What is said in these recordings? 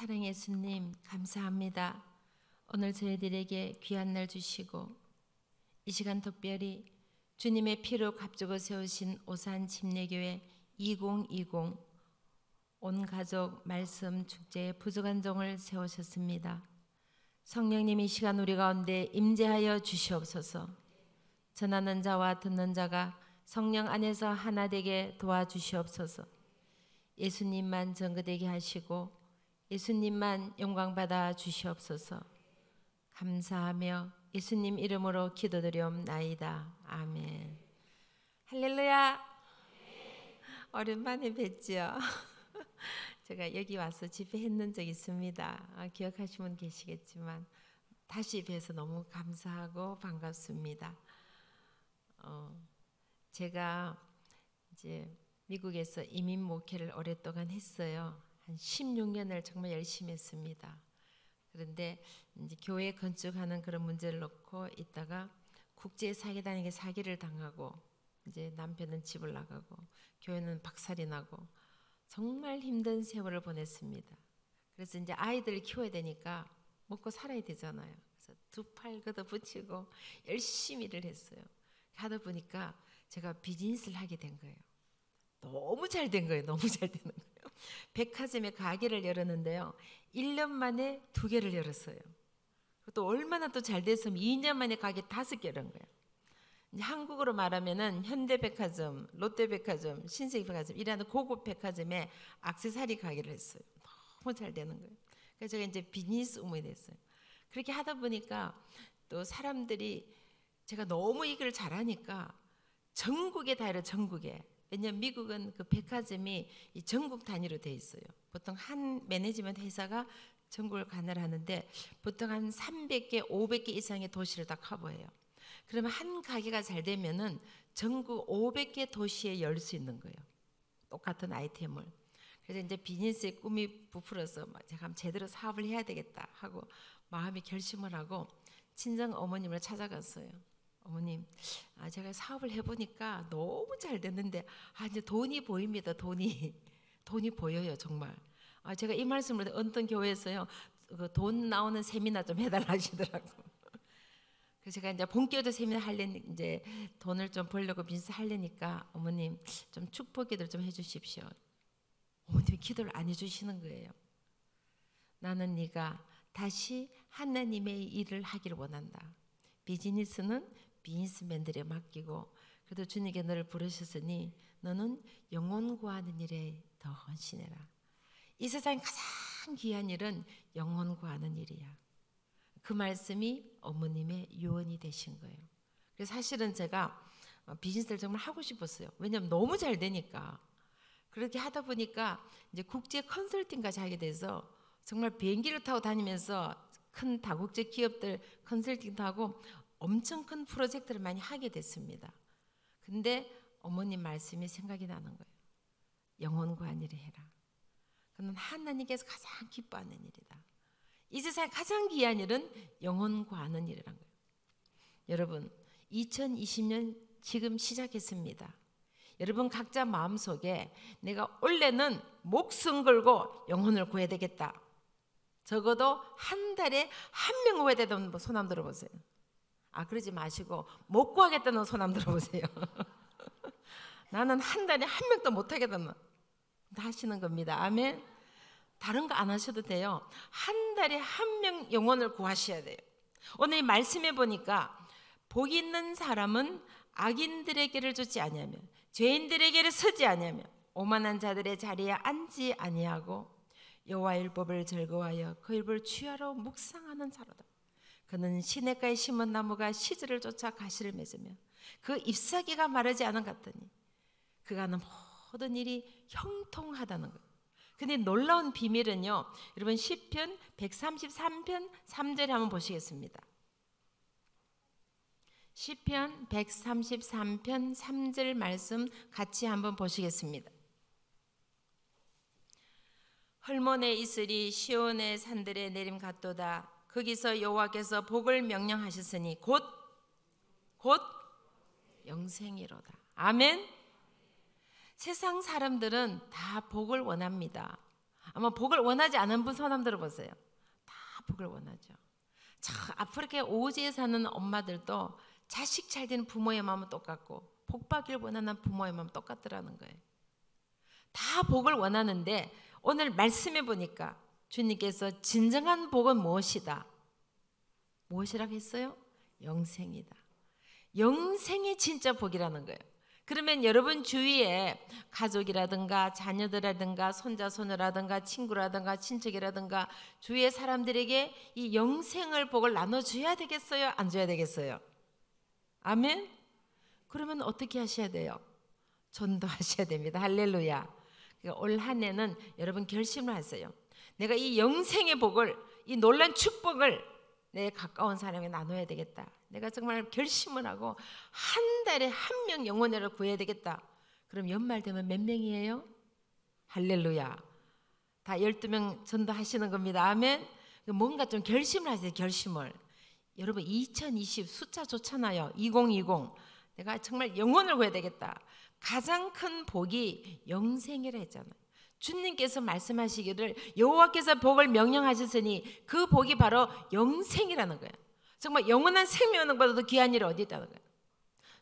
사랑의 예수님 감사합니다. 오늘 저희들에게 귀한 날 주시고 이 시간 특별히 주님의 피로 값주고 세우신 오산 침례교회 2020 온 가족 말씀 축제의 부족한 종을 세우셨습니다. 성령님 이 시간 우리 가운데 임재하여 주시옵소서. 전하는 자와 듣는 자가 성령 안에서 하나 되게 도와주시옵소서. 예수님만 전거되게 하시고 예수님만 영광받아 주시옵소서. 감사하며 예수님 이름으로 기도드리옵나이다. 아멘. 할렐루야. 오랜만에 뵙지요. 제가 여기 와서 집회했는 적 있습니다. 기억하시는 분 계시겠지만 다시 뵈서 너무 감사하고 반갑습니다. 제가 이제 미국에서 이민 목회를 오랫동안 했어요. 한 16년을 정말 열심히 했습니다. 그런데 이제 교회 건축하는 그런 문제를 놓고 있다가 국제사기단에게 사기를 당하고 이제 남편은 집을 나가고 교회는 박살이 나고 정말 힘든 세월을 보냈습니다. 그래서 이제 아이들을 키워야 되니까 먹고 살아야 되잖아요. 그래서 두 팔 걷어붙이고 열심히 일을 했어요. 하다 보니까 제가 비즈니스를 하게 된 거예요. 너무 잘 된 거예요. 너무 잘 되는 거예요. 백화점에 가게를 열었는데요. 1년 만에 2개를 열었어요. 또 얼마나 또 잘 됐으면 2년 만에 가게 5개 열은 거예요. 이제 한국으로 말하면은 현대백화점, 롯데백화점, 신세계백화점 이라는 고급 백화점에 액세서리 가게를 했어요. 너무 잘 되는 거예요. 그래서 제가 이제 비즈니스 우먼이 됐어요. 그렇게 하다 보니까 또 사람들이 제가 너무 이 일을 잘하니까 전국에 다 이래 전국에. 왜냐하면 미국은 그 백화점이 이 전국 단위로 돼 있어요. 보통 한 매니지먼트 회사가 전국을 관할하는데 보통 한 300개, 500개 이상의 도시를 다 커버해요. 그러면 한 가게가 잘 되면은 전국 500개 도시에 열 수 있는 거예요. 똑같은 아이템을. 그래서 이제 비즈니스의 꿈이 부풀어서 제가 제대로 사업을 해야 되겠다 하고 마음이 결심을 하고 친정 어머님을 찾아갔어요. 어머님, 제가 사업을 해보니까 너무 잘 됐는데 이제 돈이 보입니다. 돈이 보여요 정말. 제가 이 말씀을 어떤 교회에서요 그 돈 나오는 세미나 좀 해달라 하시더라고. 그래서 제가 이제 본격적으로 세미나 하려니 이제 돈을 좀 벌려고 비즈니스 하려니까 어머님 좀 축복 기도를 좀 해주십시오. 어머님이 기도를 안 해주시는 거예요. 나는 네가 다시 하나님의 일을 하기를 원한다. 비즈니스는 비즈니스맨들에 맡기고 그래도 주님께 너를 부르셨으니 너는 영혼 구하는 일에 더 헌신해라. 이 세상에 가장 귀한 일은 영혼 구하는 일이야. 그 말씀이 어머님의 유언이 되신 거예요. 그래서 사실은 제가 비즈니스를 정말 하고 싶었어요. 왜냐하면 너무 잘 되니까. 그렇게 하다 보니까 이제 국제 컨설팅까지 하게 돼서 정말 비행기를 타고 다니면서 큰 다국제 기업들 컨설팅도 하고 엄청 큰 프로젝트를 많이 하게 됐습니다. 근데 어머님 말씀이 생각이 나는 거예요. 영혼 구한 일을 해라. 그는 하나님께서 가장 기뻐하는 일이다. 이 세상에 가장 귀한 일은 영혼 구하는 일이란 거예요. 여러분 2020년 지금 시작했습니다. 여러분 각자 마음속에 내가 올해는 목숨 걸고 영혼을 구해야 되겠다. 적어도 한 달에 한 명 구해야 되던 손 한번 들어보세요. 그러지 마시고 못 구하겠다는 손 한번 들어보세요. 나는 한 달에 한 명도 못 하겠다는 하시는 겁니다. 아멘. 다른 거 안 하셔도 돼요. 한 달에 한 명 영혼을 구하셔야 돼요. 오늘 이 말씀해 보니까 복 있는 사람은 악인들에게를 주지 아니하며 죄인들에게를 서지 아니하며 오만한 자들의 자리에 앉지 아니하고 여호와의 율법을 즐거워하여 그 율법을 취하러 묵상하는 자로다. 그는 시냇가에 심은 나무가 시들을 쫓아 가시를 맺으며 그 잎사귀가 마르지 않은 것 같더니 그가 하는 모든 일이 형통하다는 거예요. 근데 놀라운 비밀은요, 여러분 시편 133편 3절에 한번 보시겠습니다. 시편 133편 3절 말씀 같이 한번 보시겠습니다. 헐몬에 있으리 시온의 산들에 내림 같도다. 거기서 여호와께서 복을 명령하셨으니 곧 영생이로다. 아멘. 세상 사람들은 다 복을 원합니다. 아마 복을 원하지 않은 분 손 한번 들어보세요. 다 복을 원하죠. 참 아프리카에 오지에 사는 엄마들도 자식 잘 되는 부모의 마음은 똑같고 복 받기를 원하는 부모의 마음은 똑같더라는 거예요. 다 복을 원하는데 오늘 말씀해 보니까 주님께서 진정한 복은 무엇이다? 무엇이라고 했어요? 영생이다. 영생이 진짜 복이라는 거예요. 그러면 여러분 주위에 가족이라든가 자녀들이라든가 손자 손녀라든가 친구라든가 친척이라든가 주위의 사람들에게 이 영생을 복을 나눠줘야 되겠어요? 안 줘야 되겠어요? 아멘? 그러면 어떻게 하셔야 돼요? 전도하셔야 됩니다. 할렐루야. 올 한 해는 여러분 결심을 하세요. 내가 이 영생의 복을, 이 놀란 축복을 내 가까운 사람에게 나눠야 되겠다. 내가 정말 결심을 하고 한 달에 한 명 영혼을 구해야 되겠다. 그럼 연말 되면 몇 명이에요? 할렐루야. 다 12명 전도하시는 겁니다. 아멘. 뭔가 좀 결심을 하세요. 결심을. 여러분 2020 숫자 좋잖아요. 2020. 내가 정말 영혼을 구해야 되겠다. 가장 큰 복이 영생이라 했잖아요. 주님께서 말씀하시기를 여호와께서 복을 명령하셨으니 그 복이 바로 영생이라는 거예요. 정말 영원한 생명보다 더 귀한 일이 어디 있다는 거예요.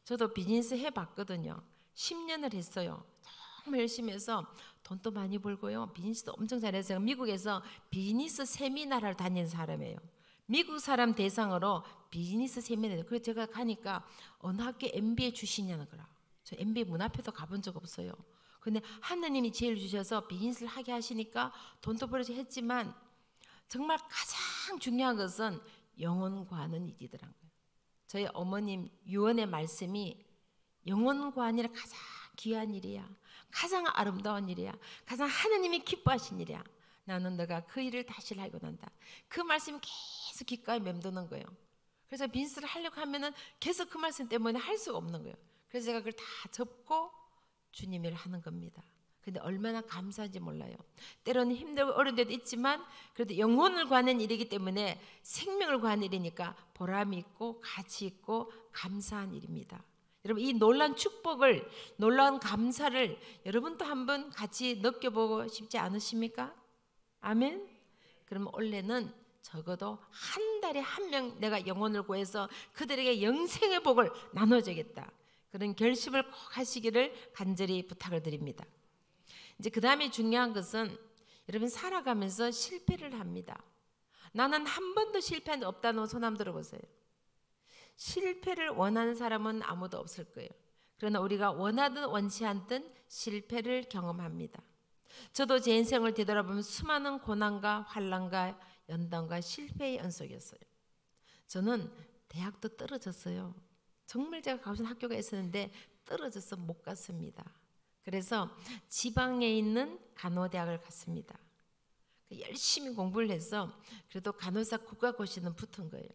저도 비즈니스 해봤거든요. 10년을 했어요. 정말 열심히 해서 돈도 많이 벌고요. 비즈니스도 엄청 잘해서 미국에서 비즈니스 세미나를 다니는 사람이에요. 미국 사람 대상으로 비즈니스 세미나를. 그래서 제가 가니까 어느 학교 MBA 출신이냐는 거라. 저 MBA 문 앞에도 가본 적 없어요. 근데 하나님이 지혜를 주셔서 비즈니스를 하게 하시니까 돈도 벌어서 했지만 정말 가장 중요한 것은 영혼 구하는 일이더라고요. 저희 어머님 유언의 말씀이 영혼 구하는 일이 가장 귀한 일이야. 가장 아름다운 일이야. 가장 하나님이 기뻐하신 일이야. 나는 너가 그 일을 다시 알고 난다. 그 말씀이 계속 귓가에 맴도는 거예요. 그래서 비즈니스를 하려고 하면은 계속 그 말씀 때문에 할 수가 없는 거예요. 그래서 제가 그걸 다 접고 주님 일을 하는 겁니다. 근데 얼마나 감사한지 몰라요. 때로는 힘들고 어려운 데도 있지만 그래도 영혼을 구하는 일이기 때문에 생명을 구하는 일이니까 보람이 있고 가치 있고 감사한 일입니다. 여러분 이 놀라운 축복을, 놀라운 감사를 여러분도 한번 같이 느껴보고 싶지 않으십니까? 아멘. 그럼 올해는 적어도 한 달에 한 명 내가 영혼을 구해서 그들에게 영생의 복을 나눠주겠다. 그런 결심을 꼭 하시기를 간절히 부탁을 드립니다. 이제 그 다음에 중요한 것은 여러분 살아가면서 실패를 합니다. 나는 한 번도 실패한 적 없다는 손 한번 들어보세요. 실패를 원하는 사람은 아무도 없을 거예요. 그러나 우리가 원하든 원치 않든 실패를 경험합니다. 저도 제 인생을 되돌아보면 수많은 고난과 환난과 연단과 실패의 연속이었어요. 저는 대학도 떨어졌어요. 정말 제가 가고 싶은 학교가 있었는데 떨어져서 못 갔습니다. 그래서 지방에 있는 간호대학을 갔습니다. 열심히 공부를 해서 그래도 간호사 국가고시는 붙은 거예요.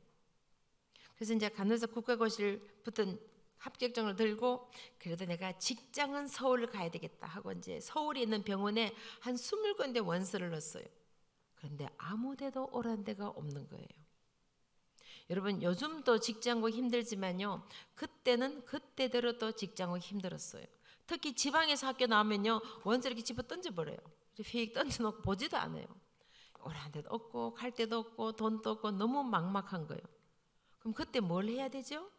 그래서 이제 간호사 국가고시를 붙은 합격증을 들고 그래도 내가 직장은 서울을 가야 되겠다 하고 이제 서울에 있는 병원에 한 20군데 원서를 넣었어요. 그런데 아무 데도 오란 데가 없는 거예요. 여러분 요즘도 직장 구하기 힘들지만요. 그때는 그때대로 또 직장 구하기 힘들었어요. 특히 지방에서 학교 나오면요. 원서 이렇게 집어 던져버려요. 휙 던져놓고 보지도 않아요. 오란 데도 없고 갈 데도 없고 돈도 없고 너무 막막한 거예요. 그럼 그때 뭘 해야 되죠?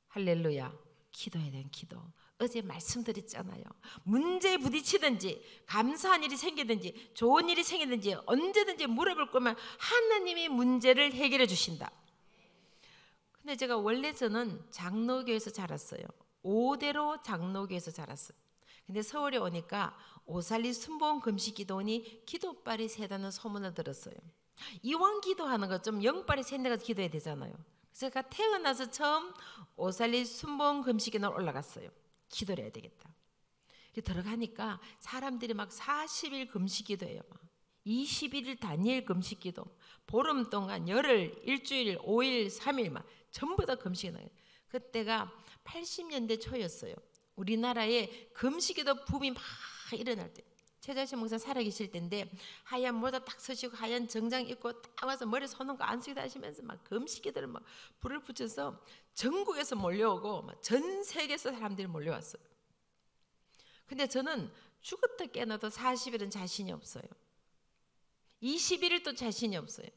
할렐루야. 기도해야 되는 기도. 어제 말씀드렸잖아요. 문제에 부딪히든지 감사한 일이 생기든지 좋은 일이 생기든지 언제든지 물어볼 거면 하나님이 문제를 해결해 주신다. 근데 제가 원래 저는 장로교에서 자랐어요. 5대로 장로교에서 자랐어요. 근데 서울에 오니까 오살리 순복음 금식기도원이 기도빨이 새다는 소문을 들었어요. 이왕 기도하는 거 좀 영빨이 샌데 가서 기도해야 되잖아요. 그래서 제가 태어나서 처음 오살리 순복음 금식기도원 올라갔어요. 기도를 해야 되겠다. 들어가니까 사람들이 막 40일 금식기도해요. 21일 단일 금식기도, 보름 동안 열흘, 일주일, 5일, 3일 막 전부 다 금식이나요. 그때가 80년대 초였어요. 우리나라에 금식기도 붐이 막 일어날 때. 최자신 목사 살아계실 때인데 하얀 모자 딱 서시고 하얀 정장 입고 딱 와서 머리 서는 거 안 쓰기도 하시면서 막 금식기도를 막 불을 붙여서 전국에서 몰려오고 막 전 세계에서 사람들이 몰려왔어요. 근데 저는 죽었다 깨어나도 40일은 자신이 없어요. 21일도 자신이 없어요.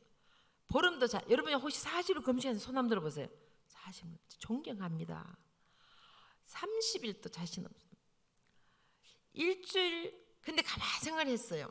보름도 여러분이 혹시 40일 금식하는 손 한번 들어보세요. 40일 존경합니다. 30일도 자신 없어요. 일주일. 근데 가만히 생각을 했어요.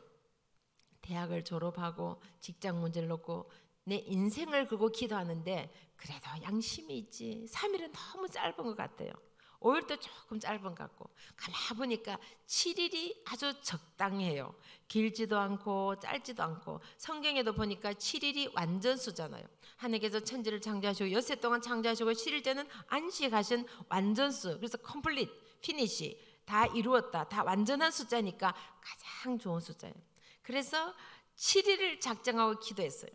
대학을 졸업하고 직장 문제를 놓고 내 인생을 걸고 기도하는데 그래도 양심이 있지. 3일은 너무 짧은 것 같아요. 5일도 조금 짧은 것 같고 가만히 보니까 7일이 아주 적당해요. 길지도 않고 짧지도 않고 성경에도 보니까 7일이 완전수잖아요. 하나님께서 천지를 창조하시고 엿새 동안 창조하시고 7일째는 안식하신 완전수. 그래서 컴플릿, 피니시 다 이루었다. 다 완전한 숫자니까 가장 좋은 숫자예요. 그래서 7일을 작정하고 기도했어요.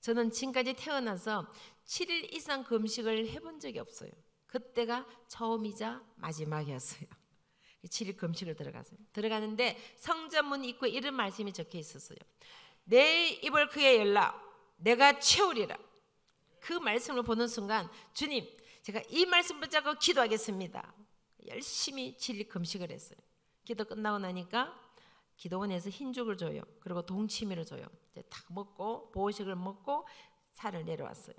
저는 지금까지 태어나서 7일 이상 금식을 해본 적이 없어요. 그때가 처음이자 마지막이었어요. 7일 금식을 들어가는데 성전문 입구에 이런 말씀이 적혀 있었어요. 내 입을 그의 열라 내가 채우리라. 그 말씀을 보는 순간 주님 제가 이 말씀 붙잡고 기도하겠습니다. 열심히 7일 금식을 했어요. 기도 끝나고 나니까 기도원에서 흰죽을 줘요. 그리고 동치미를 줘요. 이제 딱 먹고 보호식을 먹고 산을 내려왔어요.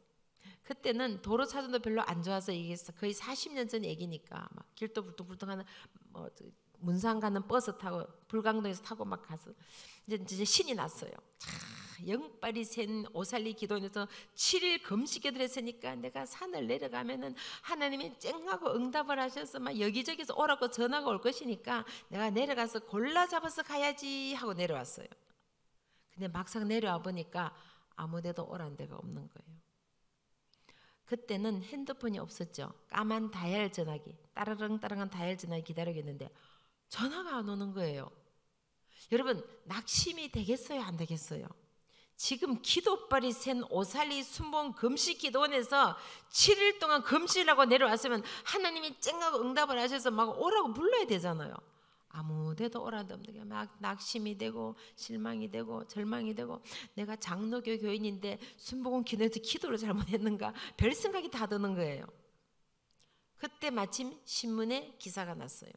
그때는 도로 차선도 별로 안 좋아서 이게 거의 40년 전 얘기니까 막 길도 불뚝불뚝하는 뭐 문산 가는 버스 타고 불광동에서 타고 막 가서 이제 신이 났어요. 영빨이 센 오살리 기도원에서 7일 금식 기도를 했으니까 내가 산을 내려가면은 하나님이 쨍하고 응답을 하셔서 막 여기저기서 오라고 전화가 올 것이니까 내가 내려가서 골라 잡아서 가야지 하고 내려왔어요. 근데 막상 내려와 보니까 아무데도 오란 데가 없는 거예요. 그때는 핸드폰이 없었죠. 까만 다이얼 전화기, 따르릉 따르릉한 다이얼 전화기 기다리고 있는데 전화가 안 오는 거예요. 여러분 낙심이 되겠어요? 안 되겠어요? 지금 기도빨이 센 오살리 순봉 금식 기도원에서 7일 동안 금식을 하고 내려왔으면 하나님이 쨍하고 응답을 하셔서 막 오라고 불러야 되잖아요. 아무 데도 오라도 없는 게 막 낙심이 되고 실망이 되고 절망이 되고 내가 장로교 교인인데 순복음 기도에서 기도를 잘못했는가 별 생각이 다 드는 거예요. 그때 마침 신문에 기사가 났어요.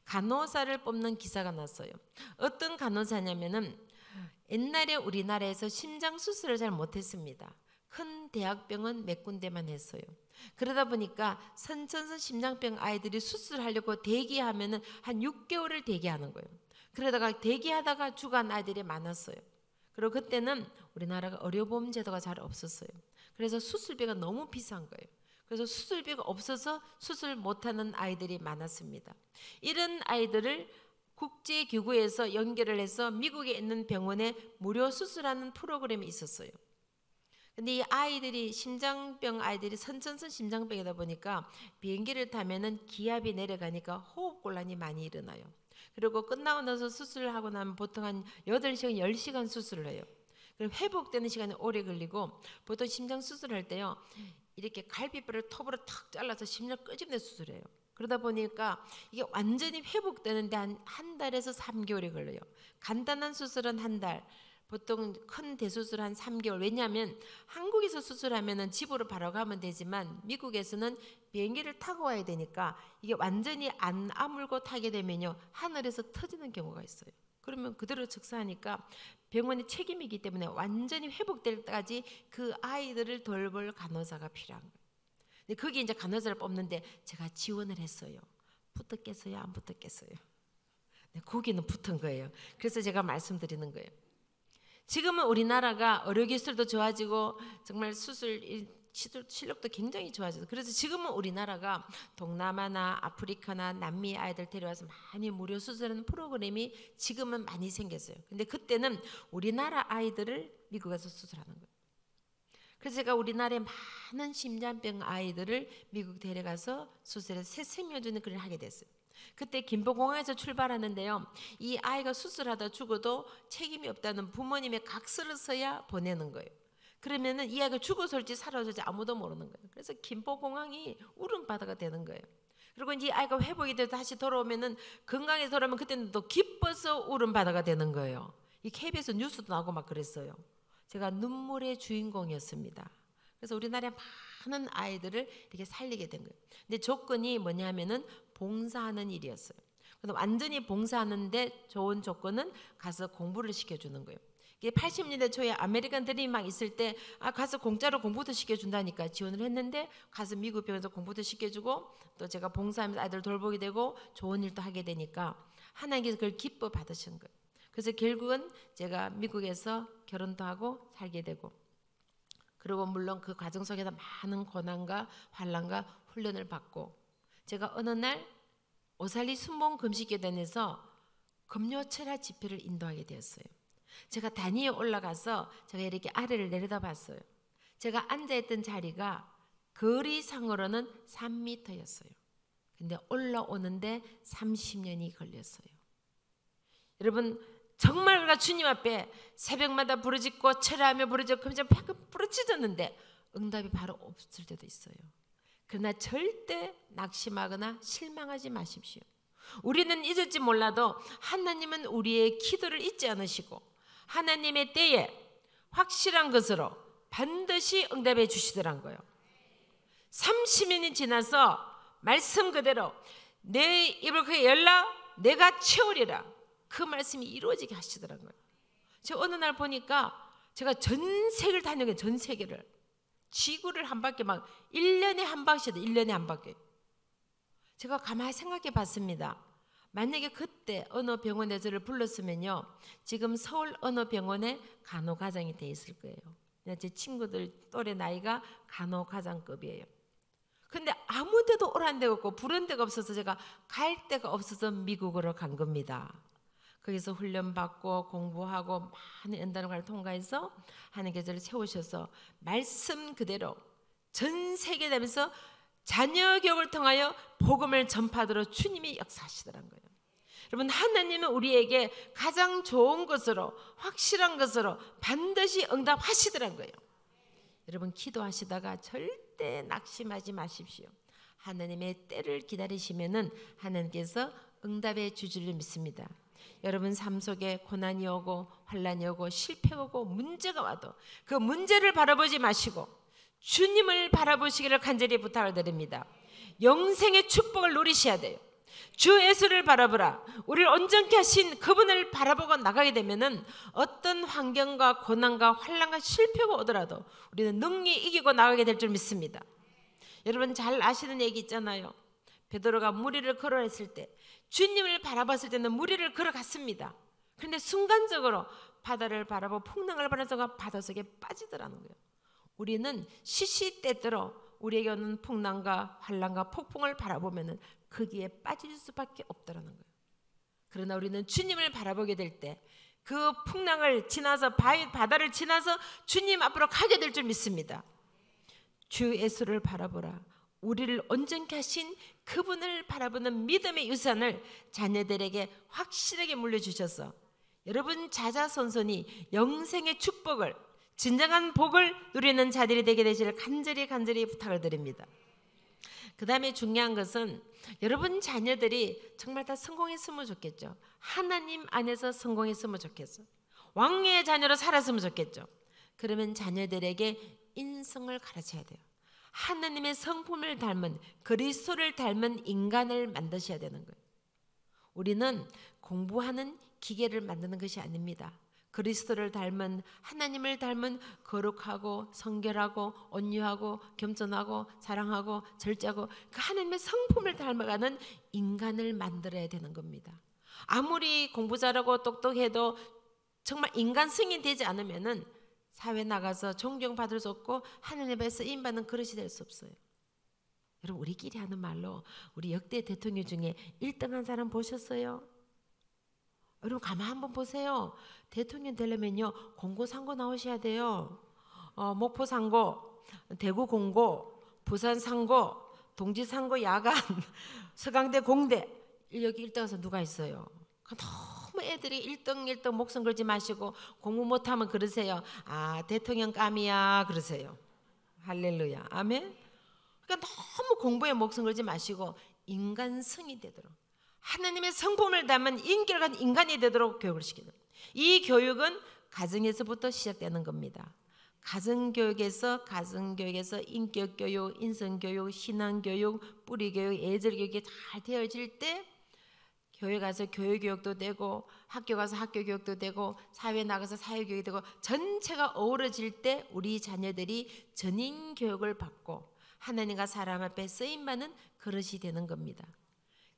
간호사를 뽑는 기사가 났어요. 어떤 간호사냐면은 옛날에 우리나라에서 심장 수술을 잘 못했습니다. 큰 대학병원 몇 군데만 했어요. 그러다 보니까 선천성 심장병 아이들이 수술하려고 대기하면은 한 6개월을 대기하는 거예요. 그러다가 대기하다가 죽은 아이들이 많았어요. 그리고 그때는 우리나라가 의료보험 제도가 잘 없었어요. 그래서 수술비가 너무 비싼 거예요. 그래서 수술비가 없어서 수술 못하는 아이들이 많았습니다. 이런 아이들을 국제기구에서 연결을 해서 미국에 있는 병원에 무료 수술하는 프로그램이 있었어요. 근데 이 아이들이 심장병 아이들이 선천성 심장병이다 보니까 비행기를 타면은 기압이 내려가니까 호흡곤란이 많이 일어나요. 그리고 끝나고 나서 수술을 하고 나면 보통 한 8시간, 10시간 수술을 해요. 그럼 회복되는 시간이 오래 걸리고 보통 심장 수술할 때요. 이렇게 갈비뼈를 톱으로 탁 잘라서 심장 끄집내 수술해요. 그러다 보니까 이게 완전히 회복되는데 한 달에서 3개월이 걸려요. 간단한 수술은 한 달, 보통 큰 대수술 한 3개월. 왜냐하면 한국에서 수술하면은 집으로 바로 가면 되지만 미국에서는 비행기를 타고 와야 되니까 이게 완전히 안 아물고 타게 되면요 하늘에서 터지는 경우가 있어요. 그러면 그대로 즉사하니까 병원의 책임이기 때문에 완전히 회복될 때까지 그 아이들을 돌볼 간호사가 필요한 거예요. 근데 거기 이제 간호사를 뽑는데 제가 지원을 했어요. 붙었겠어요? 안 붙었겠어요? 네, 거기는 붙은 거예요. 그래서 제가 말씀드리는 거예요. 지금은 우리나라가 의료기술도 좋아지고 정말 수술 실력도 굉장히 좋아져서 그래서 지금은 우리나라가 동남아나 아프리카나 남미 아이들 데려와서 많이 무료 수술하는 프로그램이 지금은 많이 생겼어요. 근데 그때는 우리나라 아이들을 미국에서 수술하는 거예요. 그래서 제가 우리나라의 많은 심장병 아이들을 미국 데려가서 수술해서 새 생명 주는 일을 하게 됐어요. 그때 김포공항에서 출발하는데요. 이 아이가 수술하다 죽어도 책임이 없다는 부모님의 각서를 써야 보내는 거예요. 그러면은 이 아이가 죽어서일지 살아서일지 아무도 모르는 거예요. 그래서 김포공항이 울음바다가 되는 거예요. 그리고 이제 이 아이가 회복이 돼서 다시 돌아오면은 건강해서 돌아오면 그때는 또 기뻐서 울음바다가 되는 거예요. 이 KBS 뉴스도 나오고 막 그랬어요. 제가 눈물의 주인공이었습니다. 그래서 우리나라에 많은 아이들을 이렇게 살리게 된 거예요. 근데 조건이 뭐냐면은 봉사하는 일이었어요. 그래서 완전히 봉사하는데 좋은 조건은 가서 공부를 시켜주는 거예요. 이게 80년대 초에 아메리칸 드림이 막 있을 때 가서 공짜로 공부도 시켜준다니까 지원을 했는데 가서 미국 병원에서 공부도 시켜주고 또 제가 봉사하면서 아이들 돌보게 되고 좋은 일도 하게 되니까 하나님께서 그걸 기뻐 받으신 거예요. 그래서 결국은 제가 미국에서 결혼도 하고 살게 되고, 그리고 물론 그 과정 속에서 많은 고난과 환난과 훈련을 받고, 제가 어느 날 오살리 순봉 금식교단에서 금요철야 집회를 인도하게 되었어요. 제가 단위에 올라가서 제가 이렇게 아래를 내려다봤어요. 제가 앉아있던 자리가 거리상으로는 3m였어요. 근데 올라오는데 30년이 걸렸어요. 여러분, 정말 우리가 주님 앞에 새벽마다 부르짖고 철야하며 부르짖고 금전 부르짖었는데 응답이 바로 없을 때도 있어요. 그러나 절대 낙심하거나 실망하지 마십시오. 우리는 잊을지 몰라도 하나님은 우리의 기도를 잊지 않으시고 하나님의 때에 확실한 것으로 반드시 응답해 주시더란 거예요. 30년이 지나서 말씀 그대로 내 입을 그에 열라 내가 채우리라, 그 말씀이 이루어지게 하시더란 거예요. 제가 어느 날 보니까 제가 전 세계를 다녀요. 전 세계를, 지구를 한 바퀴 막 1년에 한 바퀴, 1년에 한 바퀴. 제가 가만히 생각해 봤습니다. 만약에 그때 어느 병원에 저를 불렀으면요, 지금 서울 어느 병원에 간호과장이 돼 있을 거예요. 제 친구들 또래 나이가 간호과장급이에요. 근데 아무 데도 오란 데가 없고 부른 데가 없어서 제가 갈 데가 없어서 미국으로 간 겁니다. 거기서 훈련받고 공부하고 많은 연단을 통과해서 하나님께서 저를 세우셔서 말씀 그대로 전 세계 다니면서 자녀 교육을 통하여 복음을 전파하도록 주님이 역사하시더란 거예요. 여러분, 하나님은 우리에게 가장 좋은 것으로 확실한 것으로 반드시 응답하시더란 거예요. 여러분, 기도하시다가 절대 낙심하지 마십시오. 하나님의 때를 기다리시면은 하나님께서 응답해 주시리를 믿습니다. 여러분 삶 속에 고난이 오고 환난이 오고 실패가 오고 문제가 와도 그 문제를 바라보지 마시고 주님을 바라보시기를 간절히 부탁을 드립니다. 영생의 축복을 누리셔야 돼요. 주 예수를 바라보라. 우리를 온전케 하신 그분을 바라보고 나가게 되면은 어떤 환경과 고난과 환난과 실패가 오더라도 우리는 능히 이기고 나가게 될 줄 믿습니다. 여러분 잘 아시는 얘기 있잖아요. 베드로가 무리를 걸어했을 때 주님을 바라봤을 때는 무리를 걸어갔습니다. 그런데 순간적으로 바다를 바라보고 풍랑을 바라보다가 바다 속에 빠지더라는 거예요. 우리는 시시때때로 우리에게 오는 풍랑과 환난과 폭풍을 바라보면은 거기에 빠질 수밖에 없더라는 거예요. 그러나 우리는 주님을 바라보게 될 때 그 풍랑을 지나서 바다를 지나서 주님 앞으로 가게 될 줄 믿습니다. 주 예수를 바라보라. 우리를 온전케 하신 그분을 바라보는 믿음의 유산을 자녀들에게 확실하게 물려주셔서 여러분 자자손손이 영생의 축복을, 진정한 복을 누리는 자들이 되게 되시를 간절히 부탁을 드립니다. 그 다음에 중요한 것은 여러분 자녀들이 정말 다 성공했으면 좋겠죠. 하나님 안에서 성공했으면 좋겠어. 왕의 자녀로 살았으면 좋겠죠. 그러면 자녀들에게 인성을 가르쳐야 돼요. 하나님의 성품을 닮은, 그리스도를 닮은 인간을 만드셔야 되는 거예요. 우리는 공부하는 기계를 만드는 것이 아닙니다. 그리스도를 닮은, 하나님을 닮은 거룩하고 성결하고 온유하고 겸손하고 사랑하고 절제하고 그 하나님의 성품을 닮아가는 인간을 만들어야 되는 겁니다. 아무리 공부 잘하고 똑똑해도 정말 인간성이 되지 않으면은 사회 나가서 존경받을 수 없고 하나님 앞에 쓰임받는 그릇이 될 수 없어요. 여러분 우리끼리 하는 말로 우리 역대 대통령 중에 1등한 사람 보셨어요? 여러분 가만 한번 보세요. 대통령 되려면요 공고 상고 나오셔야 돼요. 목포 상고, 대구 공고, 부산 상고, 동지 상고 야간, 서강대 공대 여기 1등해서 누가 있어요? 너무 애들이 1등 목숨 걸지 마시고 공부 못하면 그러세요. 아 대통령 감이야 그러세요. 할렐루야 아멘. 그러니까 너무 공부에 목숨 걸지 마시고 인간성이 되도록 하나님의 성품을 담은 인격한 인간이 되도록 교육을 시키는, 이 교육은 가정에서부터 시작되는 겁니다. 가정교육에서 인격교육, 인성교육, 신앙교육, 뿌리교육, 예절교육이 잘 되어질 때 교회 가서 교회 교육도 되고 학교 가서 학교 교육도 되고 사회 나가서 사회 교육이 되고 전체가 어우러질 때 우리 자녀들이 전인 교육을 받고 하나님과 사람 앞에 쓰임받는 그릇이 되는 겁니다.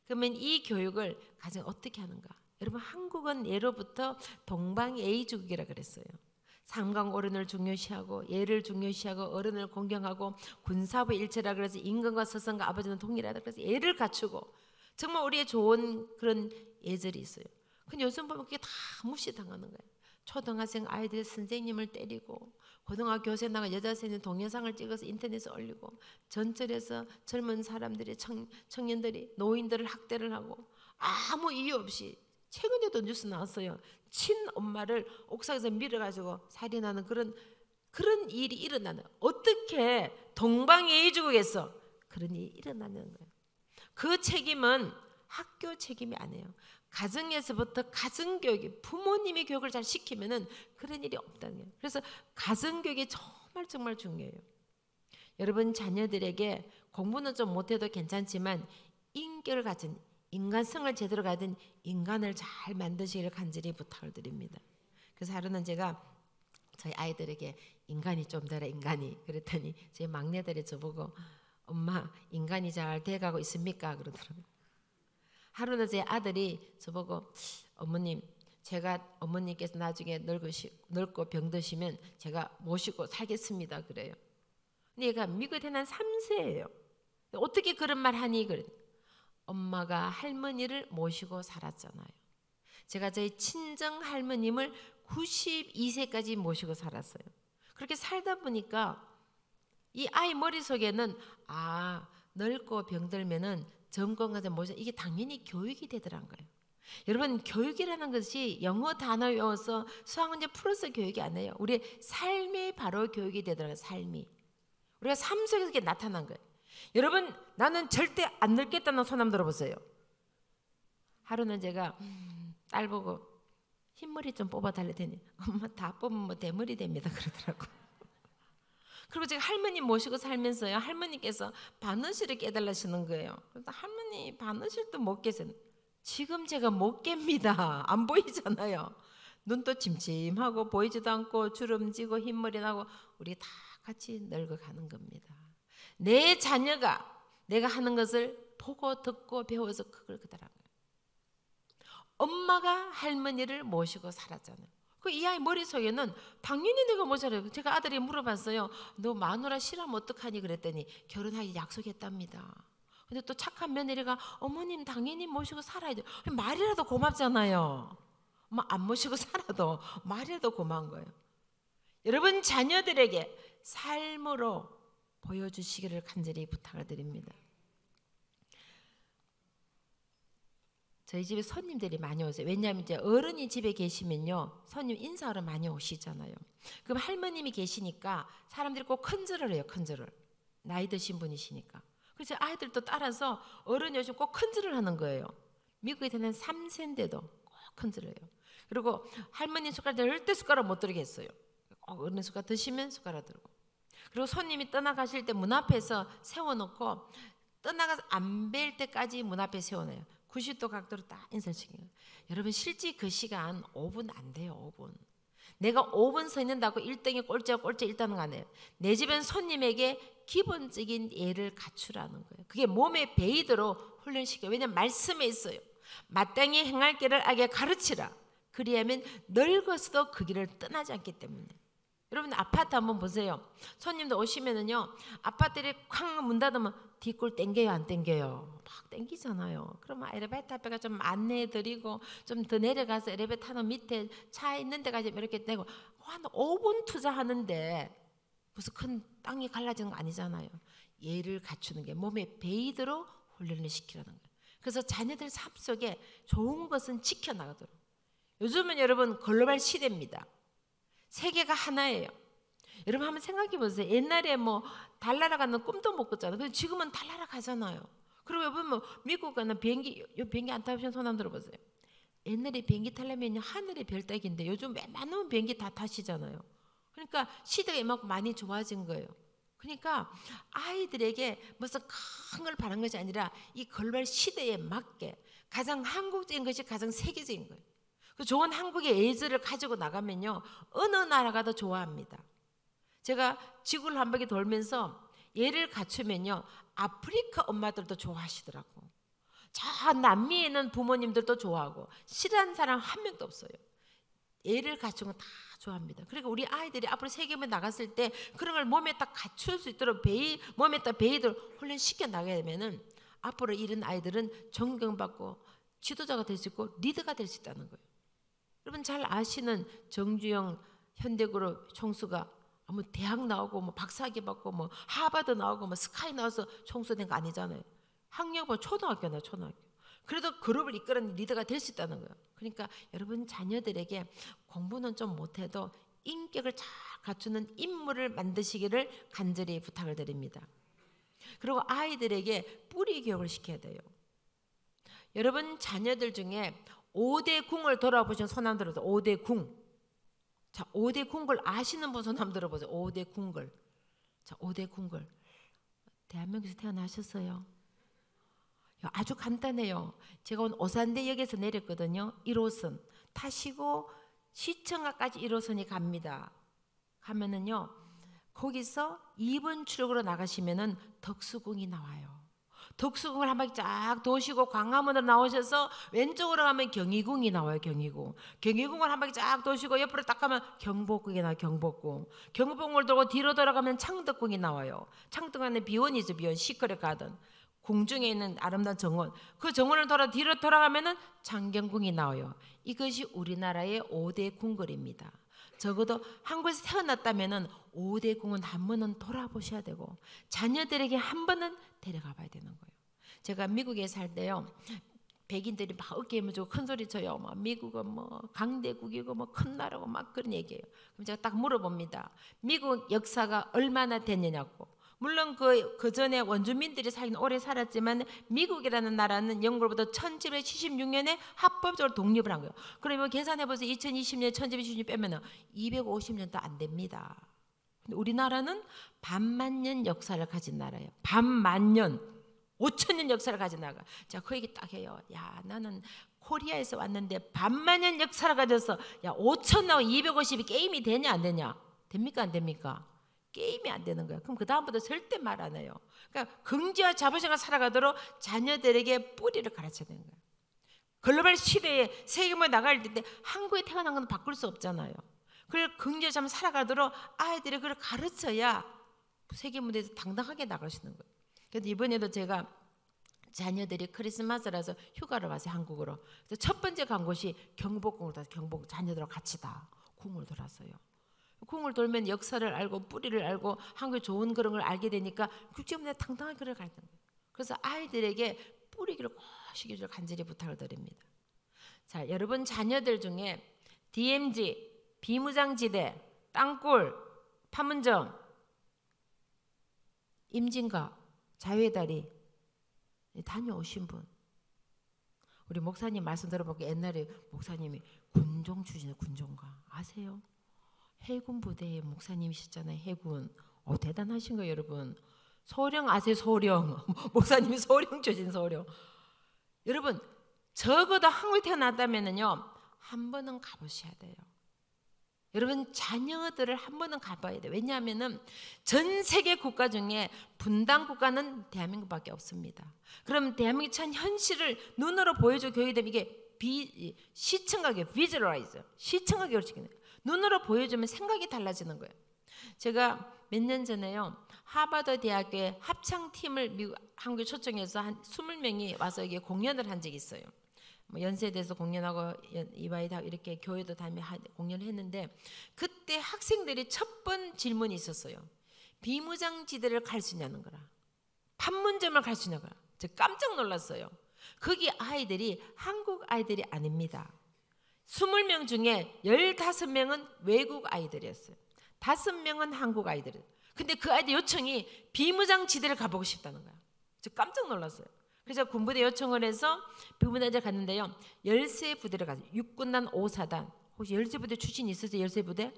그러면 이 교육을 가정 어떻게 하는가? 여러분 한국은 예로부터 동방예의주국이라 그랬어요. 상강어른을 중요시하고 예를 중요시하고 어른을 공경하고 군사부 일체라 그래서 임금과 서성과 아버지는 동일하다 그래서 예를 갖추고 정말 우리의 좋은 그런 예절이 있어요. 근데 요즘 보면 그게 다 무시당하는 거예요. 초등학생 아이들 선생님을 때리고 고등학교 교생 나가 여자 선생님 동영상을 찍어서 인터넷에 올리고 전철에서 젊은 사람들이 청년들이 노인들을 학대를 하고 아무 이유 없이 최근에도 뉴스 나왔어요. 친엄마를 옥상에서 밀어가지고 살인하는 그런 일이 일어나는 어떻게 동방예의주국에서 그런 일이 일어나는 거예요. 그 책임은 학교 책임이 아니에요. 가정에서부터 가정교육이 부모님이 교육을 잘 시키면은 그런 일이 없다는 거예요. 그래서 가정교육이 정말 중요해요. 여러분 자녀들에게 공부는 좀 못해도 괜찮지만 인격을 가진 인간성을 제대로 가진 인간을 잘 만드시기를 간절히 부탁을 드립니다. 그래서 하루는 제가 저희 아이들에게 인간이 좀 되라 인간이 그랬더니 제 막내들이 저보고 엄마 인간이 잘 돼가고 있습니까? 그러더라고요. 하루는 제 아들이 저보고 어머님 제가 어머님께서 나중에 늙고 병드시면 제가 모시고 살겠습니다 그래요. 근데 얘가 미국에 태어난 3세예요. 어떻게 그런 말 하니? 그래. 엄마가 할머니를 모시고 살았잖아요. 제가 저희 친정 할머님을 92세까지 모시고 살았어요. 그렇게 살다 보니까 이 아이 머릿속에는 늙고 병들면은 점검 가서 모셔 이게 당연히 교육이 되더란 거예요. 여러분 교육이라는 것이 영어 단어 외워서 수학 문제 풀어서 교육이 아니에요. 우리의 삶이 바로 교육이 되더라고요. 삶이 우리가 삶 속에서 이게 나타난 거예요. 여러분 나는 절대 안 늙겠다는 손 한번 들어보세요. 하루는 제가 딸 보고 흰머리 좀 뽑아달랬더니 엄마 다 뽑으면 뭐 대머리 됩니다 그러더라고. 그리고 제가 할머니 모시고 살면서요 할머니께서 바느질을 깨달으시는 거예요. 그래서 할머니 바느질도 못 깨세요. 지금 제가 못 깹니다. 안 보이잖아요. 눈도 침침하고 보이지도 않고 주름지고 흰머리 나고 우리 다 같이 늙어가는 겁니다. 내 자녀가 내가 하는 것을 보고 듣고 배워서 그걸 그대로 하는 거예요. 엄마가 할머니를 모시고 살았잖아요. 이 아이 머릿속에는 당연히 내가 모셔요. 제가 아들이 물어봤어요. 너 마누라 싫어하면 어떡하니? 그랬더니 결혼하기 약속했답니다. 근데 또 착한 며느리가 어머님 당연히 모시고 살아야죠. 말이라도 고맙잖아요. 안 모시고 살아도 말이라도 고마운 거예요. 여러분 자녀들에게 삶으로 보여주시기를 간절히 부탁을 드립니다. 저희 집에 손님들이 많이 오세요. 왜냐하면 이제 어른이 집에 계시면요 손님 인사하러 많이 오시잖아요. 그럼 할머님이 계시니까 사람들이 꼭 큰절을 해요. 큰절을 나이 드신 분이시니까. 그래서 아이들도 따라서 어른이 오시면 꼭 큰절을 하는 거예요. 미국에 되는 3세인데도 꼭 큰절을 해요. 그리고 할머니 숟가락 절대 숟가락 못 들겠어요. 꼭 어른 숟가락 드시면 숟가락 들고. 그리고 손님이 떠나가실 때 문 앞에서 세워놓고 떠나가서 안 뵐 때까지 문 앞에 세워놔요. 90도 각도로 딱 인사시켜요. 여러분 실제 그 시간 5분 안 돼요. 5분. 내가 5분 서 있는다고 1등이 꼴찌야 꼴찌 일단은 안 해요. 내 집엔 손님에게 기본적인 예를 갖추라는 거예요. 그게 몸에 배이도록 훈련시켜요. 왜냐하면 말씀에 있어요. 마땅히 행할 길을 악에 가르치라. 그리하면 늙어서도 그 길을 떠나지 않기 때문에. 여러분 아파트 한번 보세요. 손님들 오시면은요 아파트를 쾅 문 닫으면 뒷골 땡겨요 안 땡겨요? 막 땡기잖아요. 그러면 엘리베이터 앞에가 좀 안내해드리고 좀 더 내려가서 엘리베이터 타는 밑에 차 있는 데까지 이렇게 내고 한 5분 투자하는데 무슨 큰 땅이 갈라지는 거 아니잖아요. 예를 갖추는 게 몸에 배이도록 훈련을 시키라는 거예요. 그래서 자녀들 삶 속에 좋은 것은 지켜나가도록. 요즘은 여러분 글로벌 시대입니다. 세계가 하나예요. 여러분 한번 생각해 보세요. 옛날에 뭐 달나라 가는 꿈도 못 꿨잖아요. 근데 지금은 달나라 가잖아요. 그리고 여러분 뭐 미국 가는 비행기 안 타보신 손 한번 들어보세요. 옛날에 비행기 타려면 하늘의 별따기인데 요즘 웬만한 비행기 다 타시잖아요. 그러니까 시대가 이만큼 많이 좋아진 거예요. 그러니까 아이들에게 무슨 큰 걸 바라는 것이 아니라 이 글로벌 시대에 맞게 가장 한국적인 것이 가장 세계적인 거예요. 그 좋은 한국의 예절을 가지고 나가면요, 어느 나라가 더 좋아합니다. 제가 지구를 한 바퀴 돌면서 예를 갖추면요, 아프리카 엄마들도 좋아하시더라고. 저 남미에 있는 부모님들도 좋아하고 싫어하는 사람 한 명도 없어요. 예를 갖춘 건 다 좋아합니다. 그리고 우리 아이들이 앞으로 세계에 나갔을 때 그런 걸 몸에 딱 갖출 수 있도록 몸에 딱 베이도록 훈련시켜 나가야 되면은 앞으로 이런 아이들은 존경받고 지도자가 될 수 있고 리더가 될 수 있다는 거예요. 여러분 잘 아시는 정주영 현대그룹 총수가 뭐 대학 나오고 뭐 박사학위 받고 뭐 하버드 나오고 뭐 스카이 나와서 총수된 거 아니잖아요. 학력은 초등학교나 초등학교. 그래도 그룹을 이끄는 리더가 될 수 있다는 거예요. 그러니까 여러분 자녀들에게 공부는 좀 못해도 인격을 잘 갖추는 인물을 만드시기를 간절히 부탁을 드립니다. 그리고 아이들에게 뿌리 교육을 시켜야 돼요. 여러분 자녀들 중에 5대 궁을 돌아보신 손 한번 들어보세요. 5대 궁. 자, 5대 궁글 아시는 분 손 한번 들어보세요. 5대 궁글. 자, 5대 궁글. 대한민국에서 태어나셨어요? 아주 간단해요. 제가 오늘 오산대역에서 내렸거든요. 1호선 타시고 시청각까지 1호선이 갑니다. 가면은요, 거기서 2번 출구로 나가시면은 덕수궁이 나와요. 덕수궁을 한 바퀴 쫙 도시고 광화문으로 나오셔서 왼쪽으로 가면 경희궁이 나와요. 경희궁을 한 바퀴 쫙 도시고 옆으로 딱 가면 경복궁이 나와요. 경복궁을 돌고 뒤로 돌아가면 창덕궁이 나와요. 창덕궁 안에 비원이죠. 비원 시크릿 가든 궁중에 있는 아름다운 정원, 그 정원을 돌아 뒤로 돌아가면은 장경궁이 나와요. 이것이 우리나라의 5대 궁궐입니다. 적어도 한국에서 태어났다면은 5대 궁은 한 번은 돌아보셔야 되고 자녀들에게 한 번은 데려가 봐야 되는 거예요. 제가 미국에 살 때요, 백인들이 막 어깨에 무주고 큰 소리 쳐요. 막 미국은 뭐 강대국이고 뭐 큰 나라고 막 그런 얘기예요. 그럼 제가 딱 물어봅니다. 미국 역사가 얼마나 됐느냐고. 물론 그 전에 원주민들이 살긴 오래 살았지만 미국이라는 나라는 영국으로부터 1776년에 합법적으로 독립을 한 거예요. 그러면 계산해보세요. 2020년 1776년 빼면 250년도 안 됩니다. 근데 우리나라는 반만년 역사를 가진 나라예요. 반만년, 5천년 역사를 가진 나라가. 자, 그 얘기 딱 해요. 야, 나는 코리아에서 왔는데 반만년 역사를 가져서 야 5천하고 250이 게임이 되냐 안 되냐? 됩니까 안 됩니까? 게임이 안 되는 거예요. 그럼 그 다음부터 절대 말 안 해요. 그러니까 긍지와 자부심을 살아가도록 자녀들에게 뿌리를 가르쳐야 되는 거예요. 글로벌 시대에 세계무에 나갈 때 한국에 태어난 건 바꿀 수 없잖아요. 그래서 긍지와 자부심 살아가도록 아이들이 그걸 가르쳐야 세계 무대에서 당당하게 나갈 수 있는 거예요. 그래서 이번에도 제가 자녀들이 크리스마스라서 휴가를 왔어요. 한국으로. 그래서 첫 번째 간 곳이 경복궁으로 가서 경복 자녀들하고 같이 다 궁을 돌았어요. 궁을 돌면 역사를 알고 뿌리를 알고 한국의 좋은 그런 걸 알게 되니까 국제문화에 당당하게 그걸 가르치는 거예요. 그래서 아이들에게 뿌리기를 꼭 시켜줄 간절히 부탁을 드립니다. 자, 여러분 자녀들 중에 DMZ, 비무장지대, 땅굴, 판문점, 임진각, 자유의 다리 다녀오신 분, 우리 목사님 말씀 들어보고 옛날에 목사님이 군종 출신의 군종가 아세요? 해군 부대의 목사님이셨잖아요. 해군. 대단하신 거예요, 여러분. 소령 아세요? 소령. 목사님이 소령 출신 소령. 여러분, 적어도 한국에 태어났다면은요, 한 번은 가보셔야 돼요. 여러분, 자녀들을 한 번은 가봐야 돼요. 왜냐하면은 전 세계 국가 중에 분단 국가는 대한민국밖에 없습니다. 그럼 대한민국의 참 현실을 눈으로 보여줘 교육이 되면 이게 시청각이에요. 비주얼라이즈. 시청각 교육을 시키는 거예요. 눈으로 보여주면 생각이 달라지는 거예요. 제가 몇 년 전에요, 하버드 대학교의 합창팀을 한국에 초청해서 한 20명이 와서 여기 공연을 한 적이 있어요. 뭐 연세대에서 공연하고 이바이다 이렇게 교회도 다니며 공연을 했는데, 그때 학생들이 첫 번 질문이 있었어요. 비무장지대를 갈 수 있냐는 거라, 판문점을 갈 수 있냐는 거라. 제가 깜짝 놀랐어요. 거기 아이들이 한국 아이들이 아닙니다. 20명 중에 15명은 외국 아이들이었어요. 5명은 한국 아이들. 근데 그 아이들 요청이 비무장지대를 가보고 싶다는 거야. 저 깜짝 놀랐어요. 그래서 군부대 요청을 해서 비무장지대 갔는데요, 13부대를 갔어요. 육군단 5사단. 혹시 13부대 출신 있으세요? 13부대?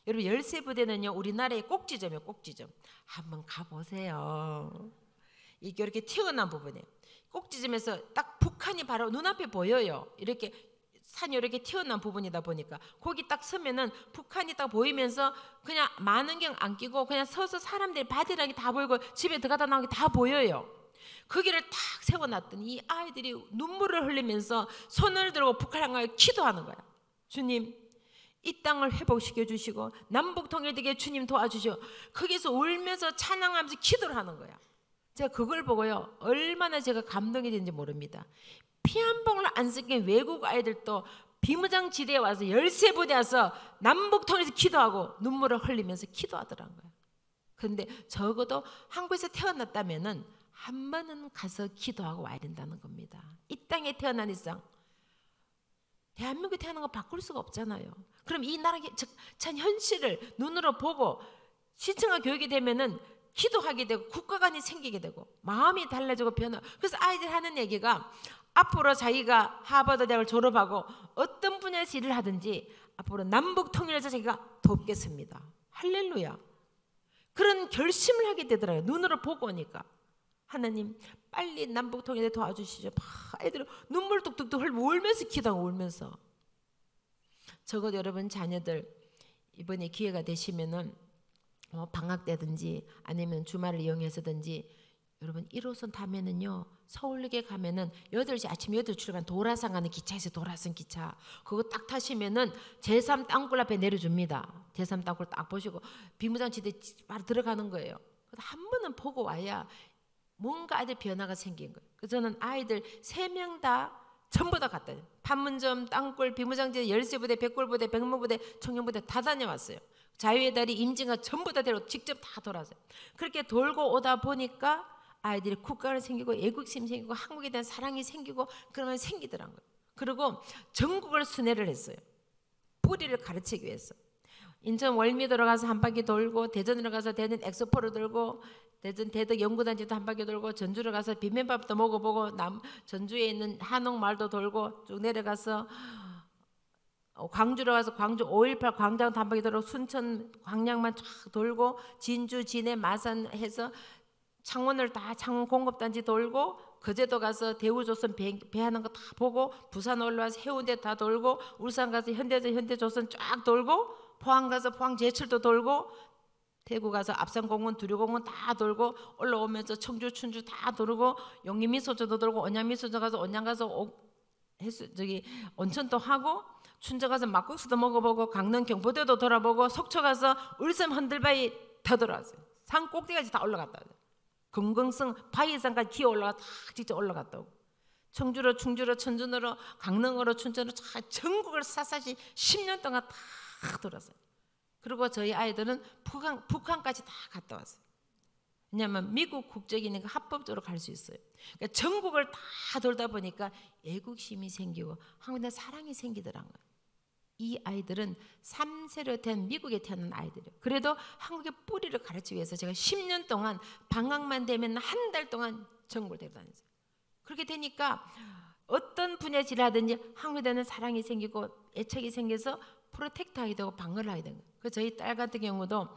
여러분 열세부대는요 우리나라의 꼭지점이에요. 꼭지점. 한번 가보세요. 이게 이렇게 튀어나온 부분에 꼭지점에서 딱 북한이 바로 눈앞에 보여요. 이렇게 산이 이렇게 튀어나온 부분이다 보니까 거기 딱 서면은 북한이 딱 보이면서 그냥 만안경 안 끼고 그냥 서서 사람들이 바디랑이 다 보이고 집에 들어가다 나온 게 다 보여요. 거기를 딱 세워놨더니 이 아이들이 눈물을 흘리면서 손을 들고 북한을 향하여 기도하는 거야. 주님, 이 땅을 회복시켜 주시고 남북 통일되게 주님 도와주시고 거기서 울면서 찬양하면서 기도를 하는 거야. 제가 그걸 보고요 얼마나 제가 감동이 되는지 모릅니다. 피 한 방울 안 섞인 외국 아이들도 비무장지대에 와서 열세부대 와서 남북 통일해서 기도하고 눈물을 흘리면서 기도하더라는 거야. 그런데 적어도 한국에서 태어났다면은 한 번은 가서 기도하고 와야 된다는 겁니다. 이 땅에 태어난 이상 대한민국에 태어난 거 바꿀 수가 없잖아요. 그럼 이 나라의 참 현실을 눈으로 보고 시청과 교육이 되면은 기도하게 되고 국가관이 생기게 되고 마음이 달라지고 변화. 그래서 아이들 하는 얘기가 앞으로 자기가 하버드 대학을 졸업하고 어떤 분야에서 일을 하든지 앞으로 남북 통일에서 자기가 돕겠습니다. 할렐루야. 그런 결심을 하게 되더라고요. 눈으로 보고 오니까. 하나님 빨리 남북 통일에 도와주시죠. 애들 눈물 뚝뚝뚝 흘리고 울면서 기도하고 울면서. 적어도 여러분 자녀들 이번에 기회가 되시면은 방학 때든지 아니면 주말을 이용해서든지 여러분 1호선 타면은요 서울역에 가면은 8시 아침 8시 출발 도라산 가는 기차에서 도라산 기차 그거 딱 타시면은 제3 땅굴 앞에 내려줍니다. 제3 땅굴 딱 보시고 비무장지대 바로 들어가는 거예요. 한 번은 보고 와야 뭔가 아이들 변화가 생긴 거예요. 그래서 저는 아이들 3명 다 전부 다 갔다. 판문점, 땅굴, 비무장지대, 열세부대, 백골부대, 백무부대, 청년부대 다 다녀왔어요. 자유의 달이 임진각 전부 다 데려 직접 다 돌아서요. 그렇게 돌고 오다 보니까 아이들이 국가가 생기고 애국심이 생기고 한국에 대한 사랑이 생기고 그러면 생기더라고요. 그리고 전국을 순회를 했어요. 뿌리를 가르치기 위해서. 인천 월미 들어가서 한 바퀴 돌고 대전으로 가서 대전 엑스포를 돌고 대전 대덕 연구단지도 한 바퀴 돌고 전주로 가서 비빔밥도 먹어보고 전주에 있는 한옥마을도 돌고 쭉 내려가서 광주로 가서 광주 5.18 광장도 한 바퀴 돌고 순천 광양만 쫙 돌고 진주 진해 마산 해서 창원을 다 창원 공급단지 돌고 거제도 가서 대우조선 배 하는 거 다 보고 부산 올라와서 해운대 다 돌고 울산 가서 현대조선 쫙 돌고 포항 가서 포항 제철도 돌고 대구 가서 압산공원 두류공원 다 돌고 올라오면서 청주 춘주 다 돌고 용인미소저도 돌고 온양미소저 가서 온양 가서 온천도 하고 춘천 가서 막국수도 먹어보고 강릉 경포대도 돌아보고 속초 가서 울산 흔들바위 다 돌아왔어요. 산 꼭대기까지 다 올라갔다. 금강성 바위산까지 기어 올라가 다 직접 올라갔다 오고 청주로 충주로 천준으로 강릉으로 춘천으로 전국을 샅샅이 10년 동안 다 돌았어요. 그리고 저희 아이들은 북한까지 다 갔다 왔어요. 왜냐하면 미국 국적이니까 합법적으로 갈 수 있어요. 그러니까 전국을 다 돌다 보니까 애국심이 생기고 한국에 대한 사랑이 생기더라고요. 이 아이들은 3세로 된 미국에 태어난 아이들이에요. 그래도 한국의 뿌리를 가르치기 위해서 제가 10년 동안 방학만 되면 한 달 동안 전국을 데려다녔어요. 그렇게 되니까 어떤 분야에 일하든지 한국에 대한 사랑이 생기고 애착이 생겨서 프로텍트하게 되고 방어를 하게 된 거예요. 그래서 저희 딸 같은 경우도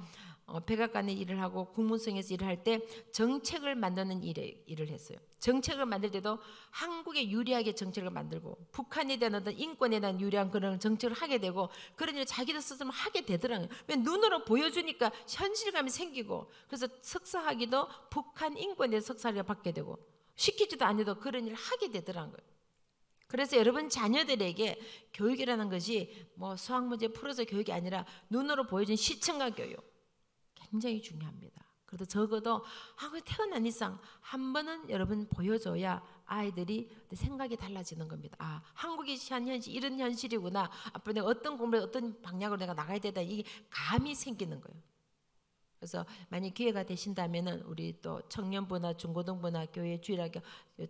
백악관에 일을 하고 국무성에서 일을 할 때 정책을 만드는 일을 했어요. 정책을 만들 때도 한국에 유리하게 정책을 만들고 북한에 대한 어떤 인권에 대한 유리한 그런 정책을 하게 되고 그런 일을 자기들 스스로 하게 되더라고요. 왜 눈으로 보여주니까 현실감이 생기고 그래서 석사학위도 북한 인권에 대해서 석사를 받게 되고 시키지도 않아도 그런 일을 하게 되더라고요. 그래서 여러분 자녀들에게 교육이라는 것이 뭐 수학 문제 풀어서 교육이 아니라 눈으로 보여준 시청각 교육 굉장히 중요합니다. 그래도 적어도 한국에 태어난 이상 한 번은 여러분 보여줘야 아이들이 생각이 달라지는 겁니다. 아, 한국이 한 현실 이런 현실이구나. 앞으로 내가 어떤 공부를 어떤 방향으로 내가 나가야 되다 이게 감이 생기는 거예요. 그래서 만약 기회가 되신다면은 우리 또 청년부나 중고등부나 교회 주일학교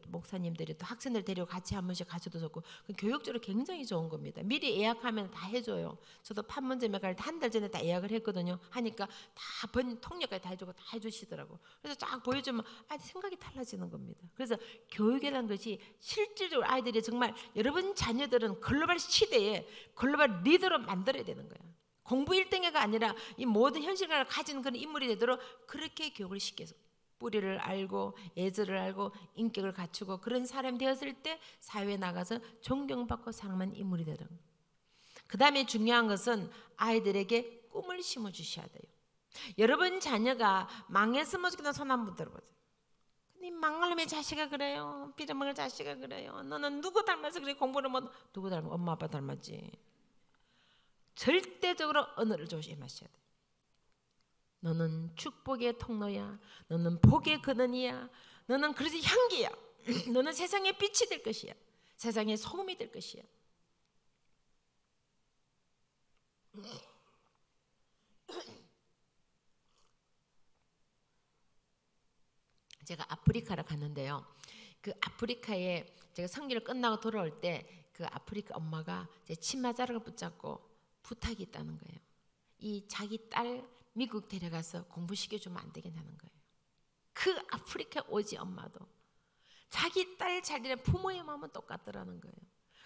목사님들이 또 학생들 데리고 같이 한 번씩 가셔도 좋고 교육적으로 굉장히 좋은 겁니다. 미리 예약하면 다 해줘요. 저도 판문점에 갈 때 한 달 전에 다 예약을 했거든요. 하니까 다 통역까지 다 해주고 다 해주시더라고. 그래서 쫙 보여주면 생각이 달라지는 겁니다. 그래서 교육이라는 것이 실질적으로 아이들이 정말 여러분 자녀들은 글로벌 시대에 글로벌 리더로 만들어야 되는 거예요. 공부 1등이가 아니라 이 모든 현실감을 가진 그런 인물이 되도록 그렇게 교육을 시켜서 뿌리를 알고 예절을 알고 인격을 갖추고 그런 사람이 되었을 때 사회에 나가서 존경받고 사랑하는 인물이 되는 거예요. 그 다음에 중요한 것은 아이들에게 꿈을 심어주셔야 돼요. 여러분 자녀가 망했으면 좋겠다는 손 한번 들어보세요. 근데 망할놈의 자식아 그래요. 빌어먹을 자식아 그래요. 너는 누구 닮아서 그래 공부를 못. 누구 닮아? 엄마 아빠 닮았지. 절대적으로 언어를 조심하셔야 돼요. 너는 축복의 통로야. 너는 복의 근원이야. 너는 그래서 향기야. 너는 세상의 빛이 될 것이야. 세상의 소금이 될 것이야. 제가 아프리카를 갔는데요. 그 아프리카에 제가 선교를 끝나고 돌아올 때 그 아프리카 엄마가 제 치마자락을 붙잡고 부탁이 있다는 거예요. 이 자기 딸 미국 데려가서 공부시켜주면 안 되겠냐는 거예요. 그 아프리카 오지 엄마도 자기 딸 자리는 부모의 마음은 똑같더라는 거예요.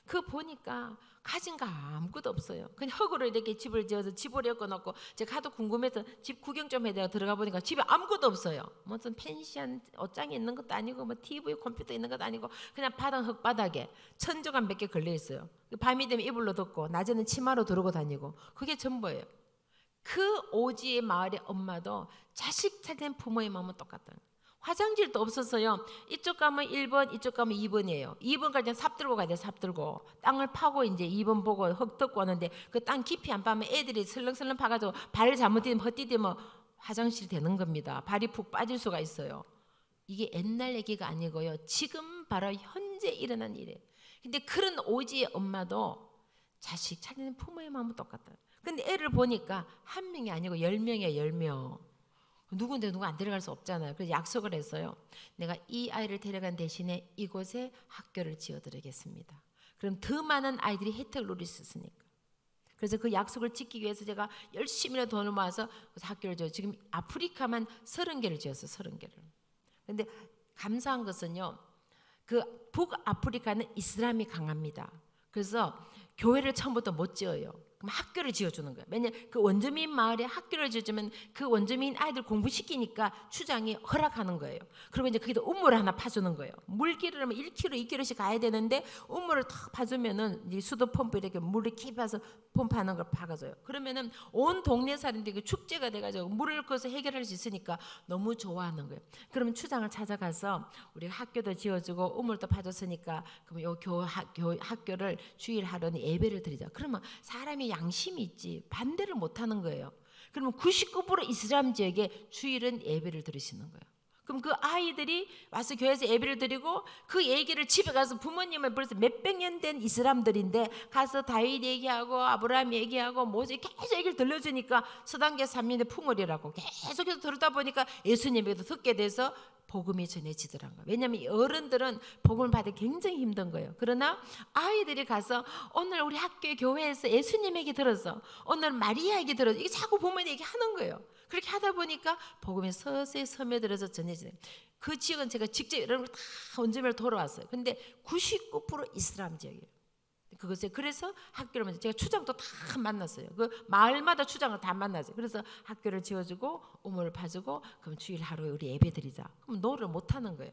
그거 보니까 가진 거 아무것도 없어요. 그냥 흙으로 이렇게 집을 지어서 집을 엮어놓고 제가 하도 궁금해서 집 구경 좀 해야 들어가 보니까 집에 아무것도 없어요. 무슨 펜션 옷장이 있는 것도 아니고 뭐 TV 컴퓨터 있는 것도 아니고 그냥 바닥 흙바닥에 천조각 몇 개 걸려 있어요. 밤이 되면 이불로 덮고 낮에는 치마로 두르고 다니고 그게 전부예요. 그 오지의 마을의 엄마도 자식 찾는 부모의 마음은 똑같다는 거예요. 화장실도 없어서요. 이쪽 가면 1번, 이쪽 가면 2번이에요. 2번 갈 때 삽 들고 가야 돼. 삽 들고 땅을 파고 이제 2번 보고 흙 덮고 오는데 그 땅 깊이 안 파면 애들이 슬렁슬렁 파가지고 발을 잘못디면 헛디디면 화장실이 되는 겁니다. 발이 푹 빠질 수가 있어요. 이게 옛날 얘기가 아니고요. 지금 바로 현재 일어난 일이에요. 근데 그런 오지의 엄마도 자식 찾는 부모의 마음은 똑같다. 근데 애를 보니까 한 명이 아니고 10명이에요. 10명. 누군데 누구 안 데려갈 수 없잖아요. 그래서 약속을 했어요. 내가 이 아이를 데려간 대신에 이곳에 학교를 지어드리겠습니다. 그럼 더 많은 아이들이 혜택을 누릴 수 있으니까. 그래서 그 약속을 지키기 위해서 제가 열심히 돈을 모아서 학교를 지어 지금 아프리카만 30개를 지었어요. 30개를. 근데 감사한 것은요. 그 북아프리카는 이슬람이 강합니다. 그래서 교회를 처음부터 못 지어요. 그럼 학교를 지어주는 거예요. 왜냐하면 그 원주민 마을에 학교를 지어주면 그 원주민 아이들 공부시키니까 추장이 허락하는 거예요. 그리고 이제 거기다 우물을 하나 파주는 거예요. 물길을 1km, 2km씩 가야 되는데 우물을 탁 파주면은 이제 수도 펌프 이렇게 물을 깊어서 펌프하는 걸 파가줘요. 그러면은 온 동네 사람들이 그 축제가 돼가지고 물을 거서 해결할 수 있으니까 너무 좋아하는 거예요. 그러면 추장을 찾아가서 우리가 학교도 지어주고 우물도 파줬으니까 그럼 요 학교를 주일 하루는 예배를 드리자. 그러면 사람이 양심이 있지 반대를 못하는 거예요. 그러면 99% 이슬람 지역에 주일은 예배를 드리시는 거예요. 그럼 그 아이들이 와서 교회에서 예배를 드리고 그 얘기를 집에 가서 부모님은 벌써 몇백 년 된 이슬람들인데 가서 다윗 얘기하고 아브라함 얘기하고 모세 계속 얘기를 들려주니까 서당계 3년의 풍월이라고 계속해서 들었다 보니까 예수님에게도 듣게 돼서 복음이 전해지더란 거예요. 왜냐하면 어른들은 복음을 받기 굉장히 힘든 거예요. 그러나 아이들이 가서 오늘 우리 학교 교회에서 예수님 얘기 들었어. 오늘 마리아 얘기 들었어. 이게 자꾸 부모님 얘기하는 거예요. 그렇게 하다 보니까 복음이 서서히 스며들어서 전해지는 그 지역은 제가 직접 여러분 다 원주민을 돌아왔어요. 근데 99% 이슬람 지역이에요. 그래서 학교를 만들어요. 제가 추장도 다 만났어요. 그 마을마다 추장을 다 만났어요. 그래서 학교를 지어주고 우물을 파주고 그럼 주일 하루에 우리 예배 드리자. 그럼 노를 못 하는 거예요.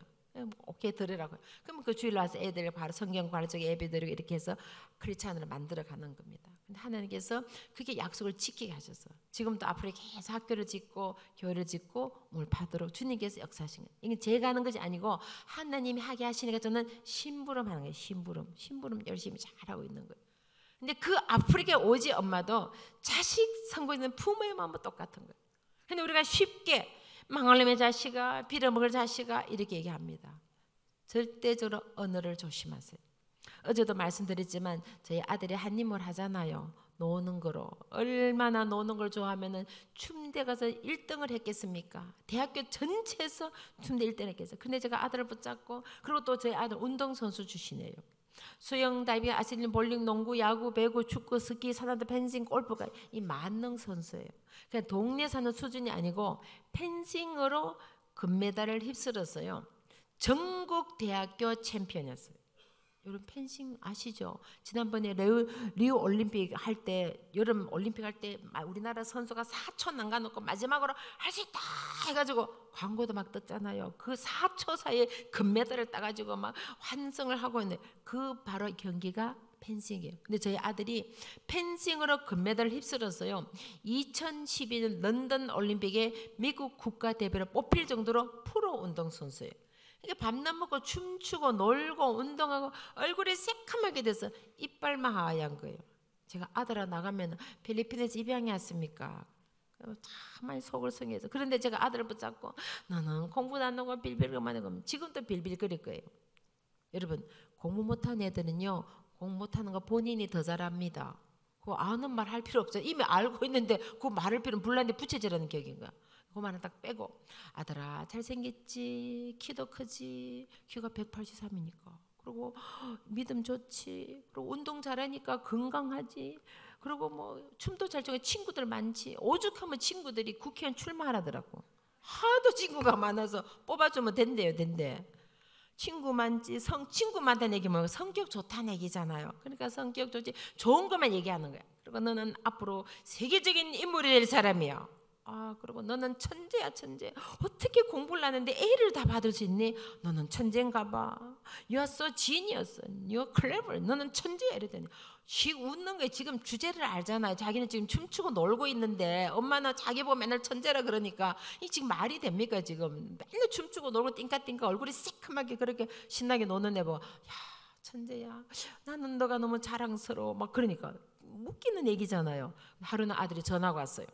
오케이 들으라고요. 그럼 그 주일 와서 애들 바로 성경 가르치고 예배 드리고 이렇게 해서 크리스찬으로 만들어 가는 겁니다. 근데 하나님께서 그게 약속을 지키게 하셔서 지금도 앞으로 계속 학교를 짓고 교회를 짓고 우물 파도록 주님께서 역사하신 거예요. 이게 제가 하는 것이 아니고 하나님이 하게 하시니까 저는 심부름하는 거예요. 심부름 열심히 잘하고 있는 거예요. 근데 그 아프리카 오지 엄마도 자식 성고 있는 부모의 마음은 똑같은 거예요. 근데 우리가 쉽게 망할놈의 자식아, 빌어먹을 자식아 이렇게 얘기합니다. 절대적으로 언어를 조심하세요. 어제도 말씀드렸지만 저희 아들이 한림을 하잖아요. 노는 거로. 얼마나 노는 걸 좋아하면은 춤대 가서 1등을 했겠습니까? 대학교 전체에서 춤대 1등 했겠어요. 근데 제가 아들을 붙잡고 그리고 또 저희 아들 운동선수 출신이에요. 수영, 다이빙, 아슬린, 볼링, 농구, 야구, 배구, 축구, 스키, 산화도, 펜싱, 골프가 이 만능 선수예요. 그냥 동네 사는 수준이 아니고 펜싱으로 금메달을 휩쓸었어요. 전국 대학교 챔피언이었어요. 여러분 펜싱 아시죠? 지난번에 리우 올림픽 할 때, 여름 올림픽 할 때 우리나라 선수가 4초 남겨놓고 마지막으로 할 수 있다 해가지고 광고도 막 떴잖아요. 그 4초 사이에 금메달을 따가지고 막 환성을 하고 있는데 그 바로 경기가 펜싱이에요. 근데 저희 아들이 펜싱으로 금메달을 휩쓸었어요. 2012년 런던 올림픽에 미국 국가대표로 뽑힐 정도로 프로 운동선수예요. 그러니까 밥만 먹고 춤추고 놀고 운동하고 얼굴이 새카맣게 돼서 이빨만 하얀 거예요. 제가 아들하고 나가면 필리핀에서 입양해 왔습니까? 참 속을 상해서. 그런데 제가 아들을 붙잡고 너는 공부도 안 하고 빌빌거리만 하고 지금도 빌빌거릴 거예요. 여러분 공부 못하는 애들은요 공부 못하는 거 본인이 더 잘합니다. 그거 아는 말 할 필요 없어요. 이미 알고 있는데 그 말할 필요는 불난데 붙여지라는 격인 거야. 그 말은 딱 빼고 아들아 잘생겼지, 키도 크지, 키가 183이니까, 그리고 믿음 좋지, 그리고 운동 잘하니까 건강하지, 그리고 뭐 춤도 잘 추고 친구들 많지. 오죽하면 친구들이 국회의원 출마하라더라고. 하도 친구가 많아서 뽑아주면 된대요. 친구 많지. 친구 많다는 얘기 뭐 성격 좋다는 얘기잖아요. 그러니까 성격 좋지, 좋은 것만 얘기하는 거야. 그리고 너는 앞으로 세계적인 인물이 될 사람이야. 그리고 너는 천재야, 천재. 어떻게 공부를 하는데 A를 다 받을 수 있니? 너는 천재인가 봐. You are so genius. You are clever. 너는 천재야. 이러더니 웃는 거예요. 지금 주제를 알잖아요. 자기는 지금 춤추고 놀고 있는데 엄마는 자기 보고 맨날 천재라 그러니까 이 지금 말이 됩니까? 지금 맨날 춤추고 놀고 띵까띵까 얼굴이 새카맣게 그렇게 신나게 노는 애 보고 야 천재야. 나는 너가 너무 자랑스러워. 막 그러니까 웃기는 얘기잖아요. 하루는 아들이 전화가 왔어요.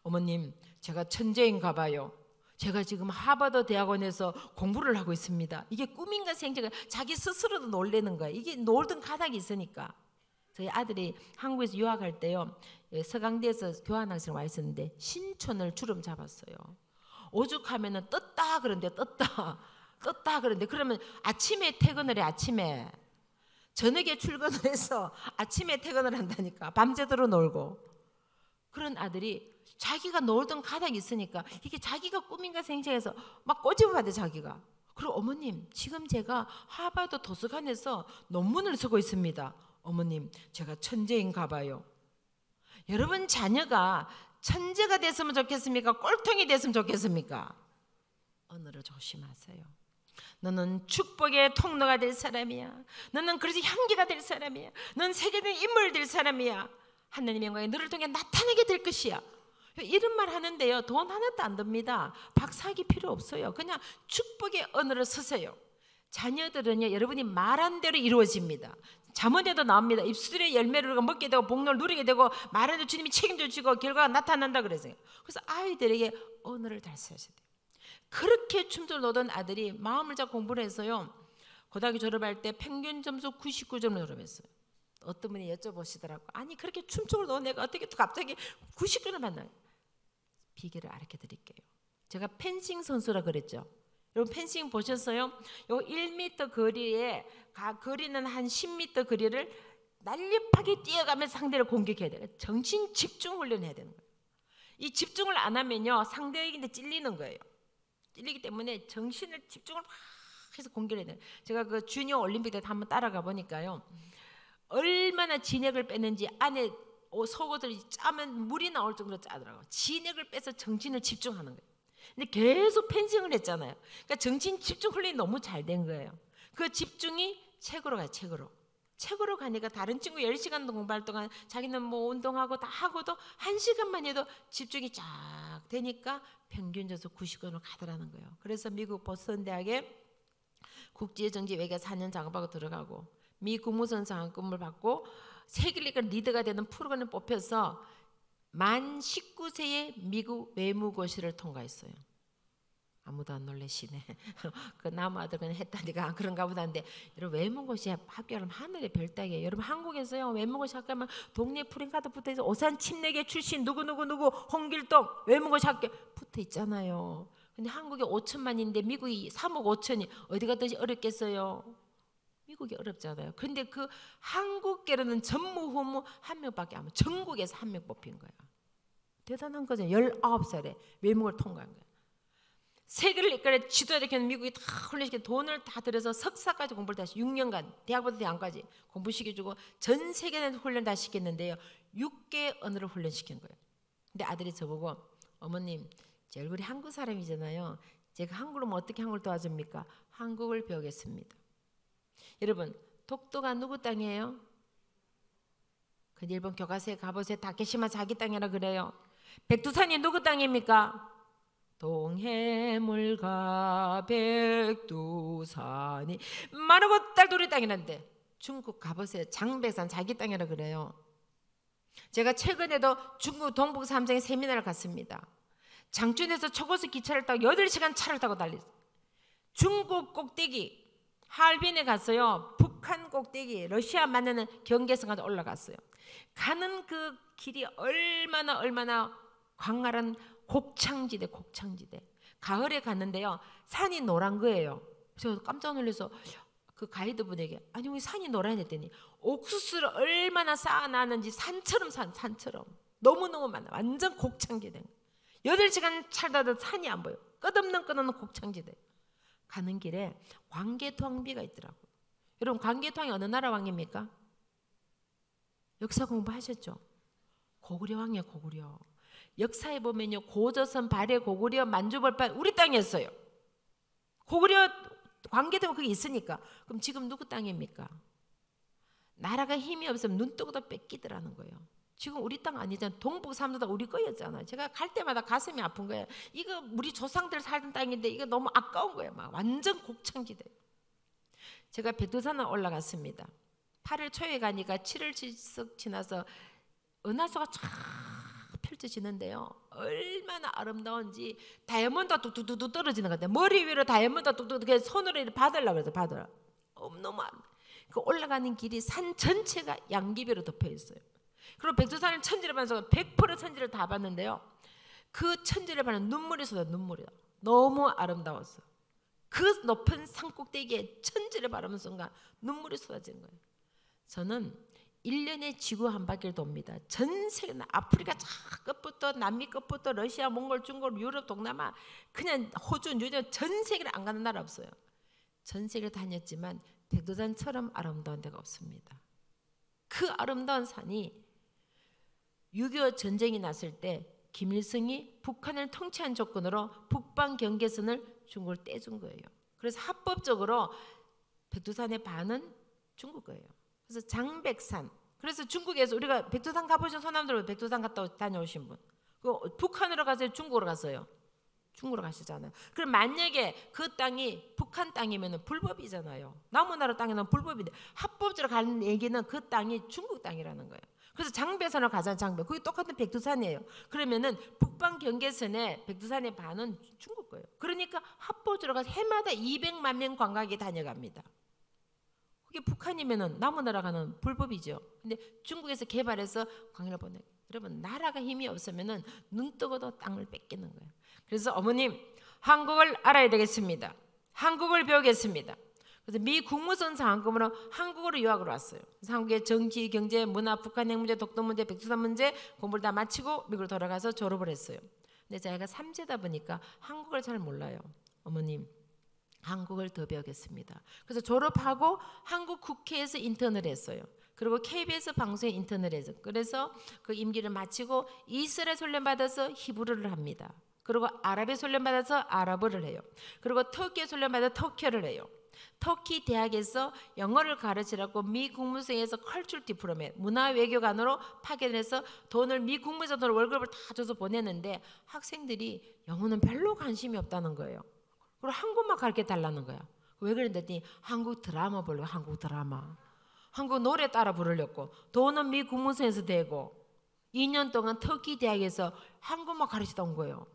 어머님, 제가 천재인가 봐요. 제가 지금 하버드 대학원에서 공부를 하고 있습니다. 이게 꿈인가 생각인가 자기 스스로도 놀래는 거예요. 이게 놀던 가닥이 있으니까. 저희 아들이 한국에서 유학할 때요, 서강대에서 교환학생 와 있었는데 신촌을 주름 잡았어요. 오죽하면은 떴다 그런데 떴다 그런데 그러면 아침에 퇴근을 해. 아침에 저녁에 출근을 해서 아침에 퇴근을 한다니까. 밤새도록 놀고. 그런 아들이 자기가 놀던 가닥이 있으니까 이게 자기가 꿈인가 생각해서 막 꼬집어봐야 돼 자기가. 그리고 어머님, 지금 제가 하버드 도서관에서 논문을 쓰고 있습니다. 어머님, 제가 천재인가 봐요. 여러분 자녀가 천재가 됐으면 좋겠습니까? 꼴통이 됐으면 좋겠습니까? 언어를 조심하세요. 너는 축복의 통로가 될 사람이야. 너는 그래서 향기가 될 사람이야. 너는 세계적인 인물이 될 사람이야. 하나님의 영광이 너를 통해 나타나게 될 것이야. 이런 말 하는데요, 돈 하나도 안 듭니다. 박사학위 필요 없어요. 그냥 축복의 언어를 쓰세요. 자녀들은요, 여러분이 말한 대로 이루어집니다. 잠언에도 나옵니다. 입술의 열매를 먹게 되고 복로를 누리게 되고 말하는 대로 주님이 책임져 주고 결과가 나타난다 그랬어요. 그래서 아이들에게 언어를 잘 써야 돼요. 그렇게 춤을 노던 아들이 마음을 잡고 공부를 해서요, 고등학교 졸업할 때 평균 점수 99점을 졸업했어요. 어떤 분이 여쭤보시더라고. 아니 그렇게 춤추고 노는 애가 어떻게 또 갑자기 99점을 받나요? 비결을 알려 드릴게요. 제가 펜싱 선수라 그랬죠. 여러분 펜싱 보셨어요? 요 1m 거리에 거리는 한 10m 거리를 날렵하게 뛰어가면서 상대를 공격해야 돼요. 정신 집중 훈련해야 되는 거예요. 이 집중을 안 하면요 상대에게 찔리는 거예요. 찔리기 때문에 정신을 집중을 막 해서 공격해야 돼요. 제가 그 주니어 올림픽 때 한번 따라가 보니까요, 얼마나 진액을 뺐는지 안에 속옷을 짜면 물이 나올 정도로 짜더라고요. 진액을 빼서 정신을 집중하는 거예요. 근데 계속 펜싱을 했잖아요. 그러니까 정신 집중 훈련이 너무 잘 된 거예요. 그 집중이 책으로 가요. 책으로 가니까 다른 친구 10시간 공부할 동안 자기는 뭐 운동하고 다 하고도 1시간만 해도 집중이 쫙 되니까 평균 점수 90점으로 가더라는 거예요. 그래서 미국 보스턴 대학에 국제정치 외교 4년 작업하고 들어가고 미 국무선 장학금을 받고 세계리그 리더가 되는 프로그램을 뽑혀서 만 19세에 미국 외무고시를 통과했어요. 아무도 안 놀래시네. 그 나무 아들 그냥 했다니까 그런가 보다 한데, 여러분 외무고시에 합격하면 하늘의 별 따기예요. 여러분 한국에서요 외무고시 합격하면 동네 프랭카드 붙어있어. 오산 침례계 출신 누구 홍길동 외무고시 합격 붙어 있잖아요. 근데 한국에 5천만인데 미국이 3억 5천이 어디 갔든지 어렵겠어요. 미국이 어렵잖아요. 그런데 그 한국계로는 전무후무 한 명밖에 안, 전국에서 한 명 뽑힌 거야. 대단한 거죠. 19살에 외무를 통과한 거야. 세계를 이끌어 지도자들에게는 미국이 다 훈련시켜 돈을 다 들여서 석사까지 공부를 다시 6년간 대학부터 대학까지 공부시켜주고 전 세계에 훈련 다 시켰는데요. 6개 언어를 훈련시킨 거예요. 근데 아들이 저보고 어머님 제 얼굴이 한국 사람이잖아요. 제가 한국으로 어떻게 한국을 도와줍니까? 한국을 배우겠습니다. 여러분 독도가 누구 땅이에요? 근데 일본 교과서에 가보세요. 다케시마 자기 땅이라 그래요. 백두산이 누구 땅입니까? 동해물과 백두산이 마르고 딸돌이 땅이란데 중국 가보세요. 장백산 자기 땅이라 그래요. 제가 최근에도 중국 동북 삼성의 세미나를 갔습니다. 장춘에서 초고속 기차를 타고 8시간 차를 타고 달렸어요. 중국 꼭대기 하얼빈에 갔어요. 북한 꼭대기 러시아 만나는 경계선까지 올라갔어요. 가는 그 길이 얼마나 광활한 곡창지대. 가을에 갔는데요. 산이 노란 거예요. 그래서 깜짝 놀라서 그 가이드분에게 아니 왜 산이 노란 했더니 옥수수를 얼마나 쌓아놨는지 산처럼 너무너무 많아. 완전 곡창지대. 8시간 차를 타도 산이 안 보여. 끝없는 곡창지대. 가는 길에 광개토왕비가 있더라고요. 여러분 광개토왕이 어느 나라 왕입니까? 역사 공부하셨죠? 고구려 왕이에요. 고구려. 역사에 보면요 고조선, 발해, 고구려, 만주벌판 우리 땅이었어요. 고구려 광개토가 그게 있으니까. 그럼 지금 누구 땅입니까? 나라가 힘이 없으면 눈 뜨고도 뺏기더라는 거예요. 지금 우리 땅 아니잖아요. 동북 삼도 다 우리 거였잖아요. 제가 갈 때마다 가슴이 아픈 거예요. 이거 우리 조상들 살던 땅인데 이거 너무 아까운 거예요. 막 완전 곡창지대. 제가 백두산을 올라갔습니다. 8월 초에 가니까 7월 지나서 은하수가 쫙 펼쳐지는데요. 얼마나 아름다운지 다이아몬드가 뚝뚝뚝 떨어지는 것 같아요. 머리 위로 다이아몬드가 뚝뚝뚝 손으로 받으려고 그래서 받으라. 너무 그 올라가는 길이 산 전체가 양귀비로 덮여 있어요. 그리고 백두산을 천지를 봐서 100% 천지를 다 봤는데요. 그 천지를 봐는 눈물이 쏟아. 눈물이 너무 아름다웠어. 그 높은 산꼭대기에 천지를 바라보는 순간 눈물이 쏟아지는 거예요. 저는 1년에 지구 한 바퀴를 돕니다. 전 세계 아프리카 끝부터 남미 끝부터 러시아, 몽골, 중국, 유럽, 동남아 그냥 호주, 뉴질랜드 전 세계를 안 가는 나라 없어요. 전 세계를 다녔지만 백두산처럼 아름다운 데가 없습니다. 그 아름다운 산이 6.25 전쟁이 났을 때 김일성이 북한을 통치한 조건으로 북방 경계선을 중국을 떼준 거예요. 그래서 합법적으로 백두산의 반은 중국 거예요. 그래서 장백산. 그래서 중국에서 우리가 백두산 가보신 소남들 백두산 갔다 다녀오신 분. 북한으로 가세요? 중국으로 갔어요? 중국으로 가시잖아요. 그럼 만약에 그 땅이 북한 땅이면 불법이잖아요. 남의 나라 땅에는 불법인데 합법적으로 가는 얘기는 그 땅이 중국 땅이라는 거예요. 그래서 장백산을 가잖아요. 장백. 그게 똑같은 백두산이에요. 그러면은 북방 경계선에 백두산의 반은 중국 거예요. 그러니까 합법적으로 가서 해마다 200만 명 관광객이 다녀갑니다. 그게 북한이면은 남의 나라 가는 불법이죠. 근데 중국에서 개발해서 관광을 보내. 여러분 나라가 힘이 없으면은 눈 뜨고도 땅을 뺏기는 거예요. 그래서 어머님 한국을 알아야 되겠습니다. 한국을 배우겠습니다. 그래서 미 국무선 장학금으로 한국으로 유학을 왔어요. 그래서 한국의 정치, 경제, 문화, 북한 핵 문제, 독도 문제, 백두산 문제 공부를 다 마치고 미국으로 돌아가서 졸업을 했어요. 근데 제가 3세다 보니까 한국을 잘 몰라요. 어머님 한국을 더 배우겠습니다. 그래서 졸업하고 한국 국회에서 인턴을 했어요. 그리고 KBS 방송에 인턴을 해서 그래서 그 임기를 마치고 이스라엘 훈련 받아서 히브리어를 합니다. 그리고 아랍에 훈련 받아서 아랍어를 해요. 그리고 터키에 훈련 받아서 터키어를 해요. 터키 대학에서 영어를 가르치라고 미 국무성에서 컬처럴 디플로메 문화외교관으로 파견해서 돈을 미 국무에서 돈을 월급을 다 줘서 보내는데 학생들이 영어는 별로 관심이 없다는 거예요. 그리고 한국만 가르쳐 달라는 거야. 왜 그랬더니 한국 드라마 보려고 한국 드라마. 한국 노래 따라 부르려고 돈은 미 국무성에서 대고 2년 동안 터키 대학에서 한국만 가르치다 온 거예요.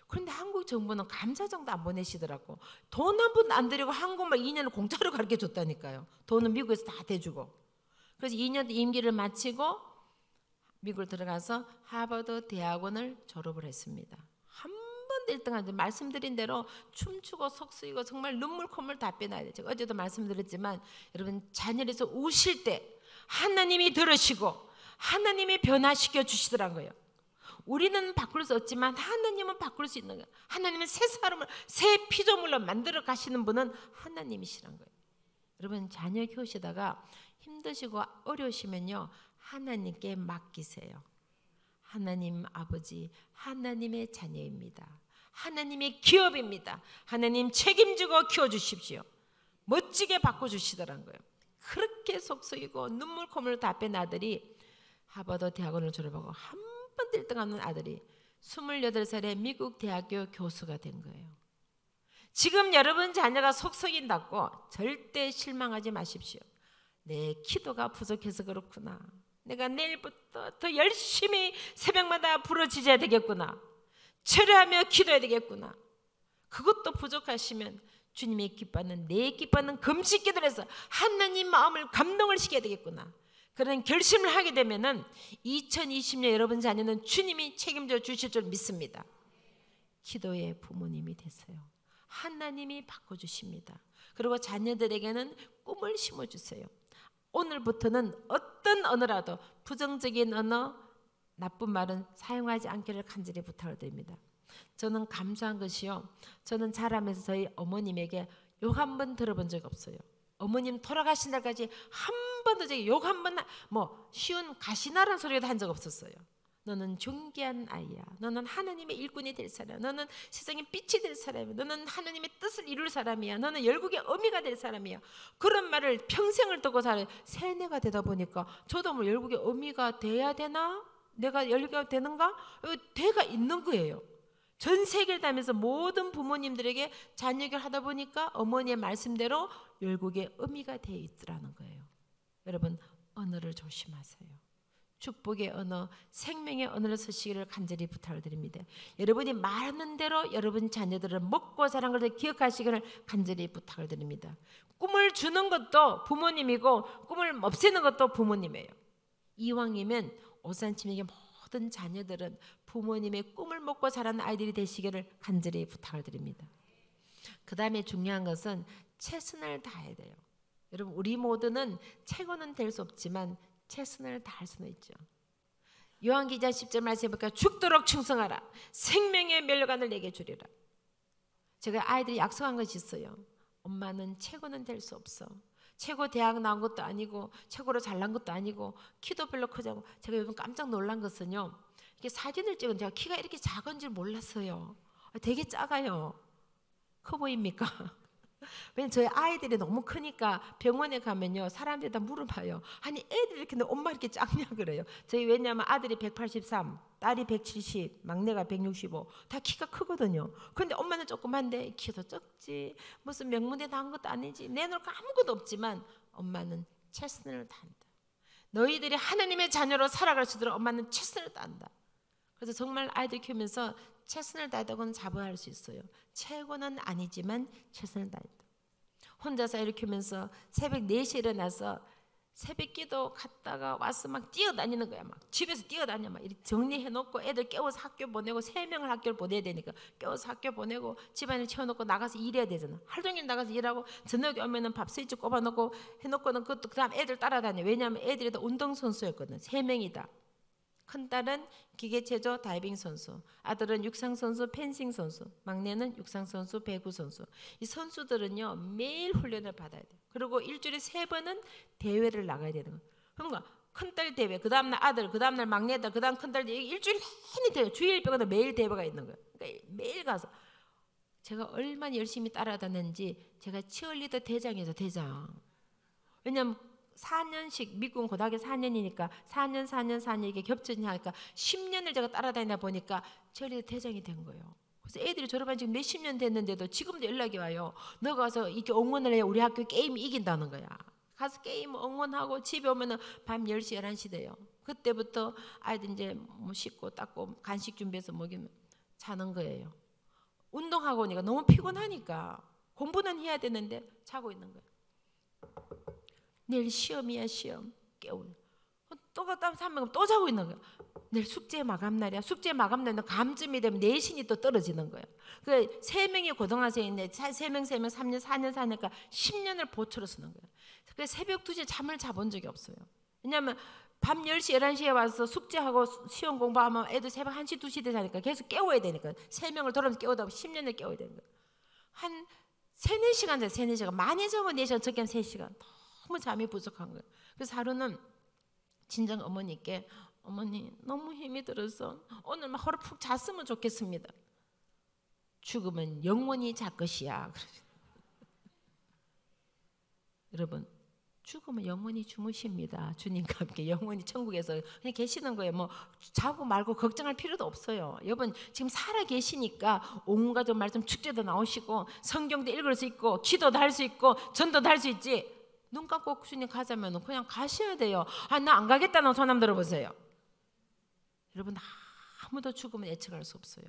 그런데 한국 정부는 감사정도 안 보내시더라고. 돈 한 푼 안 들이고 한국말 2년을 공짜로 가르쳐 줬다니까요. 돈은 미국에서 다 대주고. 그래서 2년 임기를 마치고 미국을 들어가서 하버드 대학원을 졸업을 했습니다. 한 번도 1등하는데 말씀드린 대로 춤추고 속쓰이고 정말 눈물 콧물 다 빼놔야 돼요. 제가 어제도 말씀드렸지만 여러분 자녀에서 우실 때 하나님이 들으시고 하나님이 변화시켜 주시더란 거예요. 우리는 바꿀 수 없지만 하나님은 바꿀 수 있는 거예요. 하나님은 새 사람을 새 피조물로 만들어 가시는 분은 하나님이시란 거예요. 여러분 자녀 키우시다가 힘드시고 어려우시면요, 하나님께 맡기세요. 하나님 아버지, 하나님의 자녀입니다. 하나님의 기업입니다. 하나님 책임지고 키워주십시오. 멋지게 바꿔주시더란 거예요. 그렇게 속썩이고 눈물 콧물 다 뺀 아들이 하버드 대학원을 졸업하고 한 번도 1등하는 아들이 28살에 미국 대학교 교수가 된 거예요. 지금 여러분 자녀가 속썩인다고 절대 실망하지 마십시오. 내 기도가 부족해서 그렇구나. 내가 내일부터 더 열심히 새벽마다 부르짖어야 되겠구나. 철회하며 기도해야 되겠구나. 그것도 부족하시면 주님이 기뻐하는, 내 기뻐하는 금식 기도를 해서 하나님 마음을 감동을 시켜야 되겠구나. 그런 결심을 하게 되면은 2020년 여러분 자녀는 주님이 책임져 주실 줄 믿습니다. 기도의 부모님이 되세요. 하나님이 바꿔주십니다. 그리고 자녀들에게는 꿈을 심어주세요. 오늘부터는 어떤 언어라도 부정적인 언어, 나쁜 말은 사용하지 않기를 간절히 부탁을 드립니다. 저는 감사한 것이요, 저는 자라면서 저희 어머님에게 욕 한 번 들어본 적 없어요. 어머님 돌아가신 날까지 한 번도 저기 욕 한 번, 뭐 쉬운 가시나라는 소리도 한 적 없었어요. 너는 존귀한 아이야. 너는 하나님의 일꾼이 될 사람. 너는 세상의 빛이 될 사람이야. 너는 하나님의 뜻을 이룰 사람이야. 너는 열국의 어미가 될 사람이야. 그런 말을 평생을 듣고 살아요. 세뇌가 되다 보니까 저도 뭐 열국의 어미가 돼야 되나? 내가 열국이 되는가? 대가 있는 거예요. 전 세계를 다니면서 모든 부모님들에게 자녀교육을 하다 보니까 어머니의 말씀대로 열국의 어미가 되어 있더라는 거예요. 여러분 언어를 조심하세요. 축복의 언어, 생명의 언어를 쓰시기를 간절히 부탁을 드립니다. 여러분이 말하는 대로 여러분 자녀들을 먹고 자란 것을 기억하시기를 간절히 부탁을 드립니다. 꿈을 주는 것도 부모님이고 꿈을 없애는 것도 부모님이에요. 이왕이면 오산침에게 모든 자녀들은 부모님의 꿈을 먹고 자란 아이들이 되시기를 간절히 부탁을 드립니다. 그 다음에 중요한 것은 최선을 다해야 돼요. 여러분 우리 모두는 최고는 될 수 없지만 최선을 다할 수는 있죠. 요한기자 10절 말씀해 볼까요? 죽도록 충성하라. 생명의 멸관을 내게 주리라. 제가 아이들이 약속한 것이 있어요. 엄마는 최고는 될 수 없어. 최고 대학 나온 것도 아니고 최고로 잘난 것도 아니고 키도 별로 크지 않고. 제가 요즘 깜짝 놀란 것은요, 이렇게 사진을 찍은 제가 키가 이렇게 작은 줄 몰랐어요. 되게 작아요. 커 보입니까? 왜냐면 저희 아이들이 너무 크니까 병원에 가면요 사람들이 다 물어봐요. 아니 애들이 이렇게 엄마 이렇게 작냐 그래요. 저희 왜냐면 아들이 183, 딸이 170, 막내가 165, 다 키가 크거든요. 근데 엄마는 조그만데 키도 적지, 무슨 명문대 나온 것도 아니지, 내놓을 거 아무것도 없지만 엄마는 최선을 다한다. 너희들이 하나님의 자녀로 살아갈 수 있도록 엄마는 최선을 다한다. 그래서 정말 아이들 키우면서 최선을 다하다고는 자부할 수 있어요. 최고는 아니지만 최선을 다했다. 혼자서 이렇게 하면서 새벽 4시에 일어나서 새벽 기도 갔다가 와서 막 뛰어다니는 거야. 막 집에서 뛰어다녀. 막 이렇게 정리해놓고 애들 깨워서 학교 보내고 3명을 학교를 보내야 되니까 깨워서 학교 보내고 집안을 채워놓고 나가서 일해야 되잖아. 하루 종일 나가서 일하고 저녁에 오면은 밥 스위치 꼽아놓고 해놓고는 그것도 그 다음 애들 따라다녀. 왜냐하면 애들이 다 운동선수였거든. 3명이다. 큰딸은 기계체조 다이빙 선수, 아들은 육상 선수 펜싱 선수, 막내는 육상 선수 배구 선수. 이 선수들은요 매일 훈련을 받아야 돼요. 그리고 일주일에 3번은 대회를 나가야 되는 거예요. 그러니까 큰딸 대회, 그 다음날 아들, 그 다음날 막내딸, 그 다음 큰딸 대회, 일주일 내내 돼요. 주일 빼고는 매일 대회가 있는 거예요. 그러니까 매일 가서 제가 얼마나 열심히 따라다녔는지 제가 치어리더 대장이죠, 대장. 왜냐면 4년씩 미국 고등학교 4년이니까 4년 이게 겹쳐지니까 10년을 제가 따라다니다 보니까 치어리더 대장이 된 거예요. 그래서 애들이 졸업한 지 몇십 년 됐는데도 지금도 연락이 와요. 너 가서 이렇게 응원을 해야 우리 학교 게임이 이긴다는 거야. 가서 게임 응원하고 집에 오면은 밤 10시 11시 돼요. 그때부터 아이들 이제 뭐 씻고 닦고 간식 준비해서 먹이면 자는 거예요. 운동하고 오니까 너무 피곤하니까 공부는 해야 되는데 자고 있는 거예요. 내일 시험이야 시험. 깨워. 또 갔다 오면 또 자고 있는 거야. 내일 숙제 마감날이야. 숙제 마감날은 감쯤이 되면 내신이 또 떨어지는 거야. 그 3명이 고등학생인데 3명 3년 4년이니까 10년을 보초로 쓰는 거야. 그래서 새벽 2시에 잠을 자본 적이 없어요. 왜냐하면 밤 10시, 11시에 와서 숙제하고 시험 공부하면 애들 새벽 1시, 2시 때 자니까 계속 깨워야 되니까 3명을 돌아오면서 깨우다 보면 10년을 깨워야 되는 거예요. 한 3, 4시간 돼. 3, 4시간. 많이 적으면 4시간, 적게 하면 3시간. 너무 잠이 부족한 거예요. 그래서 하루는 친정 어머니께 어머니 너무 힘이 들어서 오늘 막 하루 푹 잤으면 좋겠습니다. 죽으면 영원히 잘 것이야. 여러분 죽으면 영원히 주무십니다. 주님과 함께 영원히 천국에서 그냥 계시는 거예요. 뭐 자고 말고 걱정할 필요도 없어요. 여러분 지금 살아 계시니까 온갖 말씀 축제도 나오시고 성경도 읽을 수 있고 기도도 할 수 있고 전도도 할 수 있지. 눈 감고 주님 가자면 그냥 가셔야 돼요. 아, 나 안 가겠다는 손 한번 들어보세요. 여러분 아무도 죽으면 예측할 수 없어요.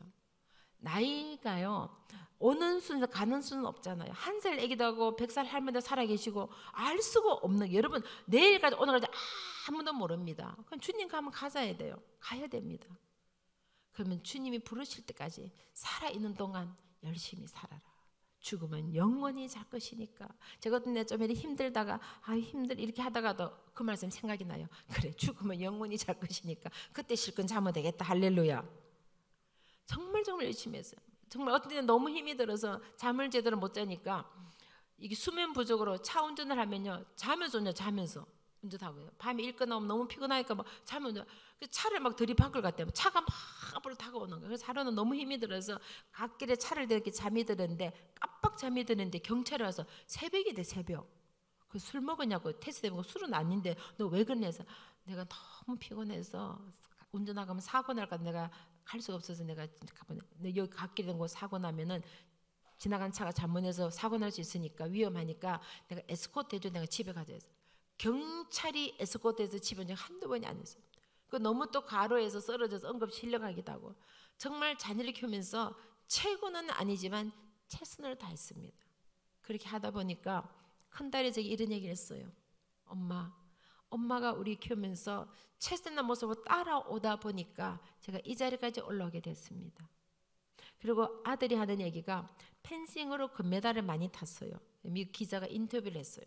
나이가요 오는 수는 가는 수는 없잖아요. 1살 애기도 하고 100살 할머니도 살아계시고 알 수가 없는 게 여러분 내일까지 오늘까지 아무도 모릅니다. 그럼 주님 가면 가자야 돼요. 가야 됩니다. 그러면 주님이 부르실 때까지 살아있는 동안 열심히 살아라. 죽으면 영원히 잘 것이니까. 제가 어떤 때 좀 힘들다가 힘들 이렇게 하다가도 그 말씀 생각이 나요. 그래 죽으면 영원히 잘 것이니까 그때 실컷 자면 되겠다. 할렐루야. 정말 열심히 했어요. 정말 어떤 때는 너무 힘이 들어서 잠을 제대로 못 자니까 이게 수면 부족으로 차 운전을 하면요 자면서 운전하고요. 밤에 일 끝나면 너무 피곤하니까 막 자면 차를 막 들이박을 갔대요. 차가 막 앞으로 다가오는 거예요. 그래서 하루는 너무 힘이 들어서 갓길에 차를 대고 잠이 드는데 깜빡 잠이 드는데 경찰이 와서 새벽이 돼. 새벽. 그 술 먹었냐고 테스트해보고 술은 아닌데 너 왜 그러냐서 내가 너무 피곤해서 운전하면 사고 날까 내가 갈 수가 없어서 내가 여기 갓길에 된 곳 사고 나면은 지나간 차가 잘못해서 사고 날 수 있으니까 위험하니까 내가 에스코트 해줘. 내가 집에 가자 해서 경찰이 에스코트해서 집에 온 적 한두 번이 아니었어요. 그 너무 또 과로해서 쓰러져서 응급 실려가기도 하고 정말 자녀를 키우면서 최고는 아니지만 최선을 다했습니다. 그렇게 하다 보니까 큰딸이 제게 이런 얘기를 했어요. 엄마가 우리 키우면서 최선의 모습으로 따라오다 보니까 제가 이 자리까지 올라오게 됐습니다. 그리고 아들이 하는 얘기가 펜싱으로 금메달을 많이 탔어요. 미국 기자가 인터뷰를 했어요.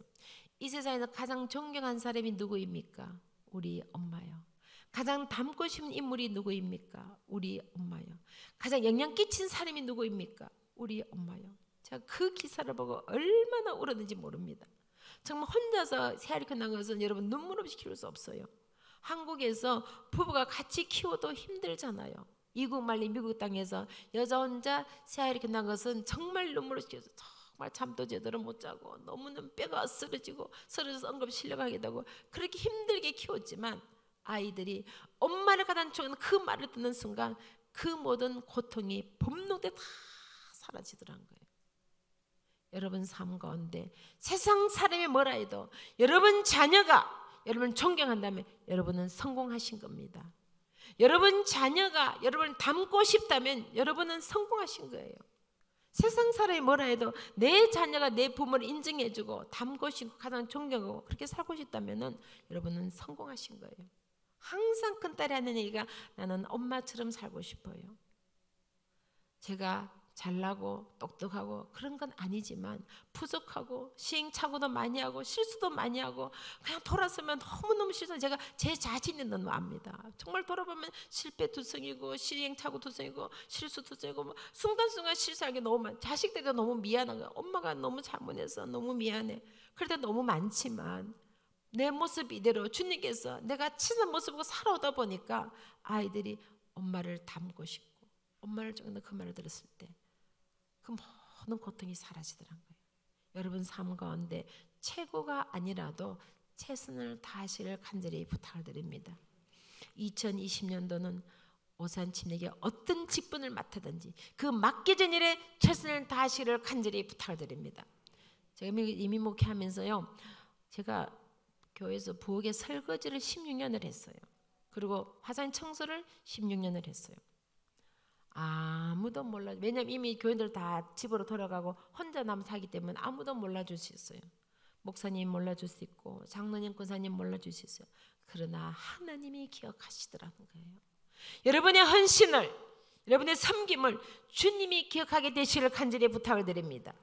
이 세상에서 가장 존경한 사람이 누구입니까? 우리 엄마요. 가장 닮고 싶은 인물이 누구입니까? 우리 엄마요. 가장 영향 끼친 사람이 누구입니까? 우리 엄마요. 제가 그 기사를 보고 얼마나 울었는지 모릅니다. 정말 혼자서 새알이 끝난 것은 여러분 눈물 없이 키울 수 없어요. 한국에서 부부가 같이 키워도 힘들잖아요. 이국 말린 미국 땅에서 여자 혼자 새알이 끝난 것은 정말 눈물 없이 키워서 정말 잠도 제대로 못 자고 너무는 뼈가 쓰러져서 응급 실려가게 되고 그렇게 힘들게 키웠지만 아이들이 엄마를 가장 좋아하는 그 말을 듣는 순간 그 모든 고통이 범벅대 다 사라지더라는 거예요. 여러분 삶 가운데 세상 사람이 뭐라 해도 여러분 자녀가 여러분을 존경한다면 여러분은 성공하신 겁니다. 여러분 자녀가 여러분을 닮고 싶다면 여러분은 성공하신 거예요. 세상 사람이 뭐라 해도 내 자녀가 내 부모를 인정해주고 닮고 싶고 가장 존경하고 그렇게 살고 싶다면 여러분은 성공하신 거예요. 항상 큰딸이 하는 얘기가 나는 엄마처럼 살고 싶어요. 제가 잘나고 똑똑하고 그런 건 아니지만 부족하고 시행착오도 많이 하고 실수도 많이 하고 그냥 돌아서면 너무너무 실수. 제가 제 자신은 너무 압니다. 정말 돌아보면 실패투성이고 시행착오투성이고 실수투성이고 뭐 순간순간 실수하는 게 너무 많아. 자식들도 너무 미안한 거야. 엄마가 너무 잘못해서 너무 미안해. 그럴 때 너무 많지만 내 모습 이대로 주님께서 내가 친한 모습으로 살아오다 보니까 아이들이 엄마를 닮고 싶고 엄마를 조금 그 말을 들었을 때 그 모든 고통이 사라지더란 거예요. 여러분 삶 가운데 최고가 아니라도 최선을 다하시를 간절히 부탁을 드립니다. 2020년도는 오산침에게 어떤 직분을 맡아든지 그 맡겨진 일에 최선을 다하시를 간절히 부탁을 드립니다. 제가 이민 목회하면서요, 제가 교회에서 부엌에 설거지를 16년을 했어요. 그리고 화장 청소를 16년을 했어요. 아무도 몰라. 왜냐면 이미 교인들 다 집으로 돌아가고 혼자 남아 살기 때문에 아무도 몰라줄 수 있어요. 목사님 몰라줄 수 있고 장로님, 권사님 몰라줄 수 있어요. 그러나 하나님이 기억하시더라는 거예요. 여러분의 헌신을, 여러분의 섬김을 주님이 기억하게 되시기를 간절히 부탁을 드립니다.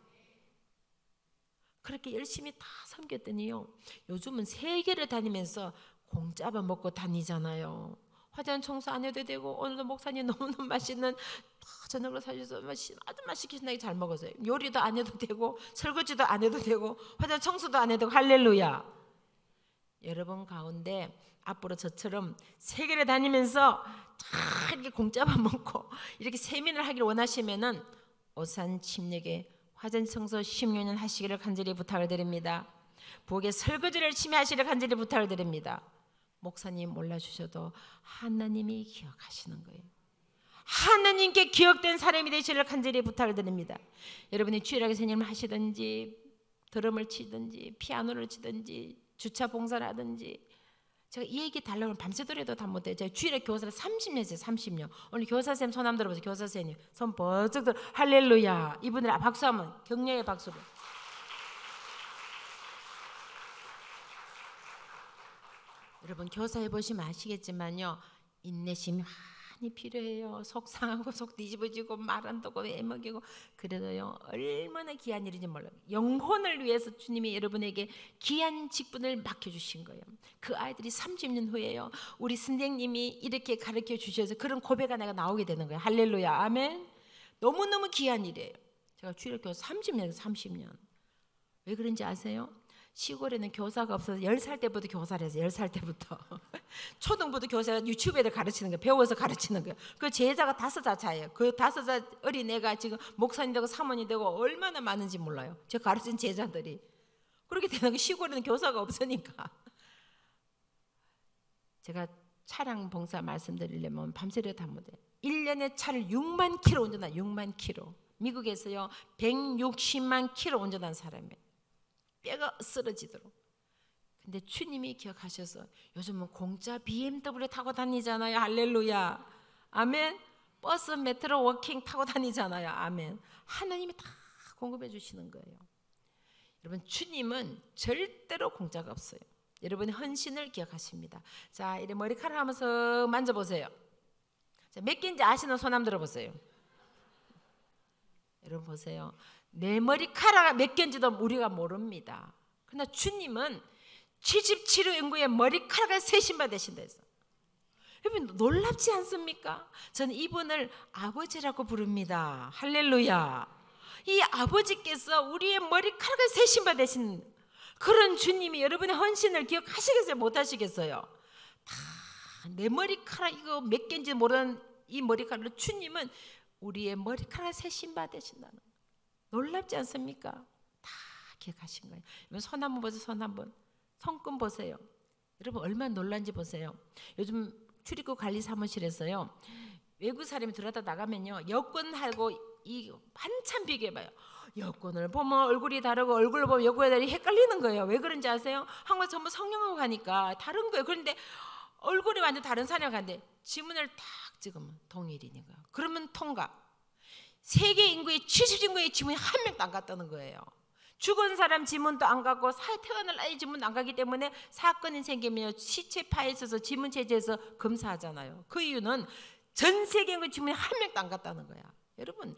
그렇게 열심히 다 섬겼더니요, 요즘은 세계를 다니면서 공짜만 먹고 다니잖아요. 화장 청소 안 해도 되고, 오늘도 목사님 너무너무 맛있는 저녁으로 사주셔서 아주 맛있게 신나게 잘 먹었어요. 요리도 안 해도 되고, 설거지도 안 해도 되고, 화장 청소도 안 해도 되고. 할렐루야. 여러분 가운데 앞으로 저처럼 세계를 다니면서 다 이렇게 공짜만 먹고 이렇게 세민을 하기를 원하시면은 오산 침례교회 화장 청소 16년 하시기를 간절히 부탁을 드립니다. 부엌에 설거지를 열심히 하시기를 간절히 부탁을 드립니다. 목사님 몰라주셔도 하나님이 기억하시는 거예요. 하나님께 기억된 사람이 되시기를 간절히 부탁을 드립니다. 여러분이 주일학교 선생님을 하시든지 드럼을 치든지 피아노를 치든지 주차 봉사를 하든지, 제가 이 얘기 달라고 하면 밤새도록 다 못해요. 제가 주일에 교사를 30년 했어요. 30년. 오늘 교사쌤 손 한번 들어보세요. 교사쌤님 손 번쩍 들어. 할렐루야. 이분들 박수 한번, 격려의 박수로. 여러분 교사 해보시면 아시겠지만요, 인내심이 많이 필요해요. 속 상하고 속 뒤집어지고 말 안 듣고 애먹이고. 그래도요 얼마나 귀한 일인지 몰라요. 영혼을 위해서 주님이 여러분에게 귀한 직분을 맡겨주신 거예요. 그 아이들이 30년 후에요 우리 선생님이 이렇게 가르쳐 주셔서 그런 고백가 내가 나오게 되는 거예요. 할렐루야. 아멘. 너무너무 귀한 일이에요. 제가 주일학교 30년. 왜 그런지 아세요? 시골에는 교사가 없어서 10살 때부터 교사를 해서 10살 때부터 초등부터 교사가 유치부 애들 가르치는 거예요. 배워서 가르치는 거예요. 그 제자가 5자차예요. 그 5자 어린애가 지금 목사님 되고 사모님 되고 얼마나 많은지 몰라요. 제가 가르친 제자들이. 그렇게 되는 거. 시골에는 교사가 없으니까. 제가 차량 봉사 말씀드리려면 밤새도록 다 못해요. 1년에 차를 6만 킬로 운전한 6만 킬로. 미국에서요 160만 킬로 운전한 사람이에요. 뼈가 쓰러지도록. 근데 주님이 기억하셔서 요즘은 공짜 BMW 타고 다니잖아요. 할렐루야. 아멘. 버스, 메트로, 워킹 타고 다니잖아요. 아멘. 하나님이 다 공급해 주시는 거예요. 여러분 주님은 절대로 공짜가 없어요. 여러분의 헌신을 기억하십니다. 자, 이래 머리카락 하면서 만져보세요. 자, 몇 개인지 아시는 손 한번 들어보세요. 여러분 보세요. 내 머리카락 몇 개인지도 우리가 모릅니다. 그러나 주님은 77호 인구의 머리카락을 세신바 되신다 해서. 여러분 놀랍지 않습니까? 저는 이분을 아버지라고 부릅니다. 할렐루야. 이 아버지께서 우리의 머리카락을 세신바 되신 그런 주님이 여러분의 헌신을 기억하시겠어요? 못하시겠어요? 다 내 머리카락 이거 몇 개인지 모르는 이 머리카락으로 주님은 우리의 머리카락을 세신바 되신다는 거예요. 놀랍지 않습니까? 다 기억하신 거예요. 손 한번 보세요. 손 한번. 손금 보세요. 여러분 얼마나 놀란지 보세요. 요즘 출입국 관리 사무실에서요 외국 사람이 들어다 나가면요 여권하고 이 한참 비교해봐요. 여권을 보면 얼굴이 다르고 얼굴을 보면 여권이 다르고 헷갈리는 거예요. 왜 그런지 아세요? 한국 전부 성령하고 가니까 다른 거예요. 그런데 얼굴이 완전 다른 사람이 가는데 지문을 탁 찍으면 동일이니까. 그러면 통과. 세계 인구의 70인구의 지문이 한 명도 안 갔다는 거예요. 죽은 사람 지문도 안 가고 태어날 아이 지문도 안 가기 때문에 사건이 생기면 시체 파헤쳐서 지문 체제해서 검사하잖아요. 그 이유는 전 세계 인구의 지문이 한 명도 안 갔다는 거야. 여러분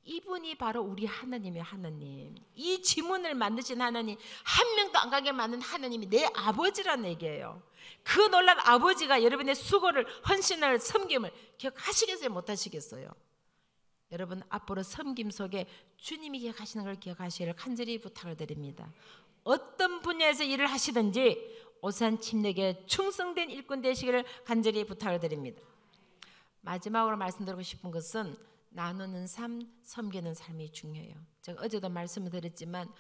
이분이 바로 우리 하나님이에요. 하나님. 이 지문을 만드신 하나님, 한 명도 안 가게 만든 하나님이 내 아버지라는 얘기예요. 그 놀란 아버지가 여러분의 수고를, 헌신을, 섬김을 기억하시겠어요? 못하시겠어요? 여러분 앞으로 섬김 속에 주님이 기억하시는 걸 기억하시기를 간절히 부탁을 드립니다. 어떤 분야에서 일을 하시든지 오산 침례교회 충성된 일꾼 되시기를 간절히 부탁을 드립니다. 마지막으로 말씀드리고 싶은 것은 나누는 삶, 섬기는 삶이 중요해요. 제가 어제도 말씀을 드렸지만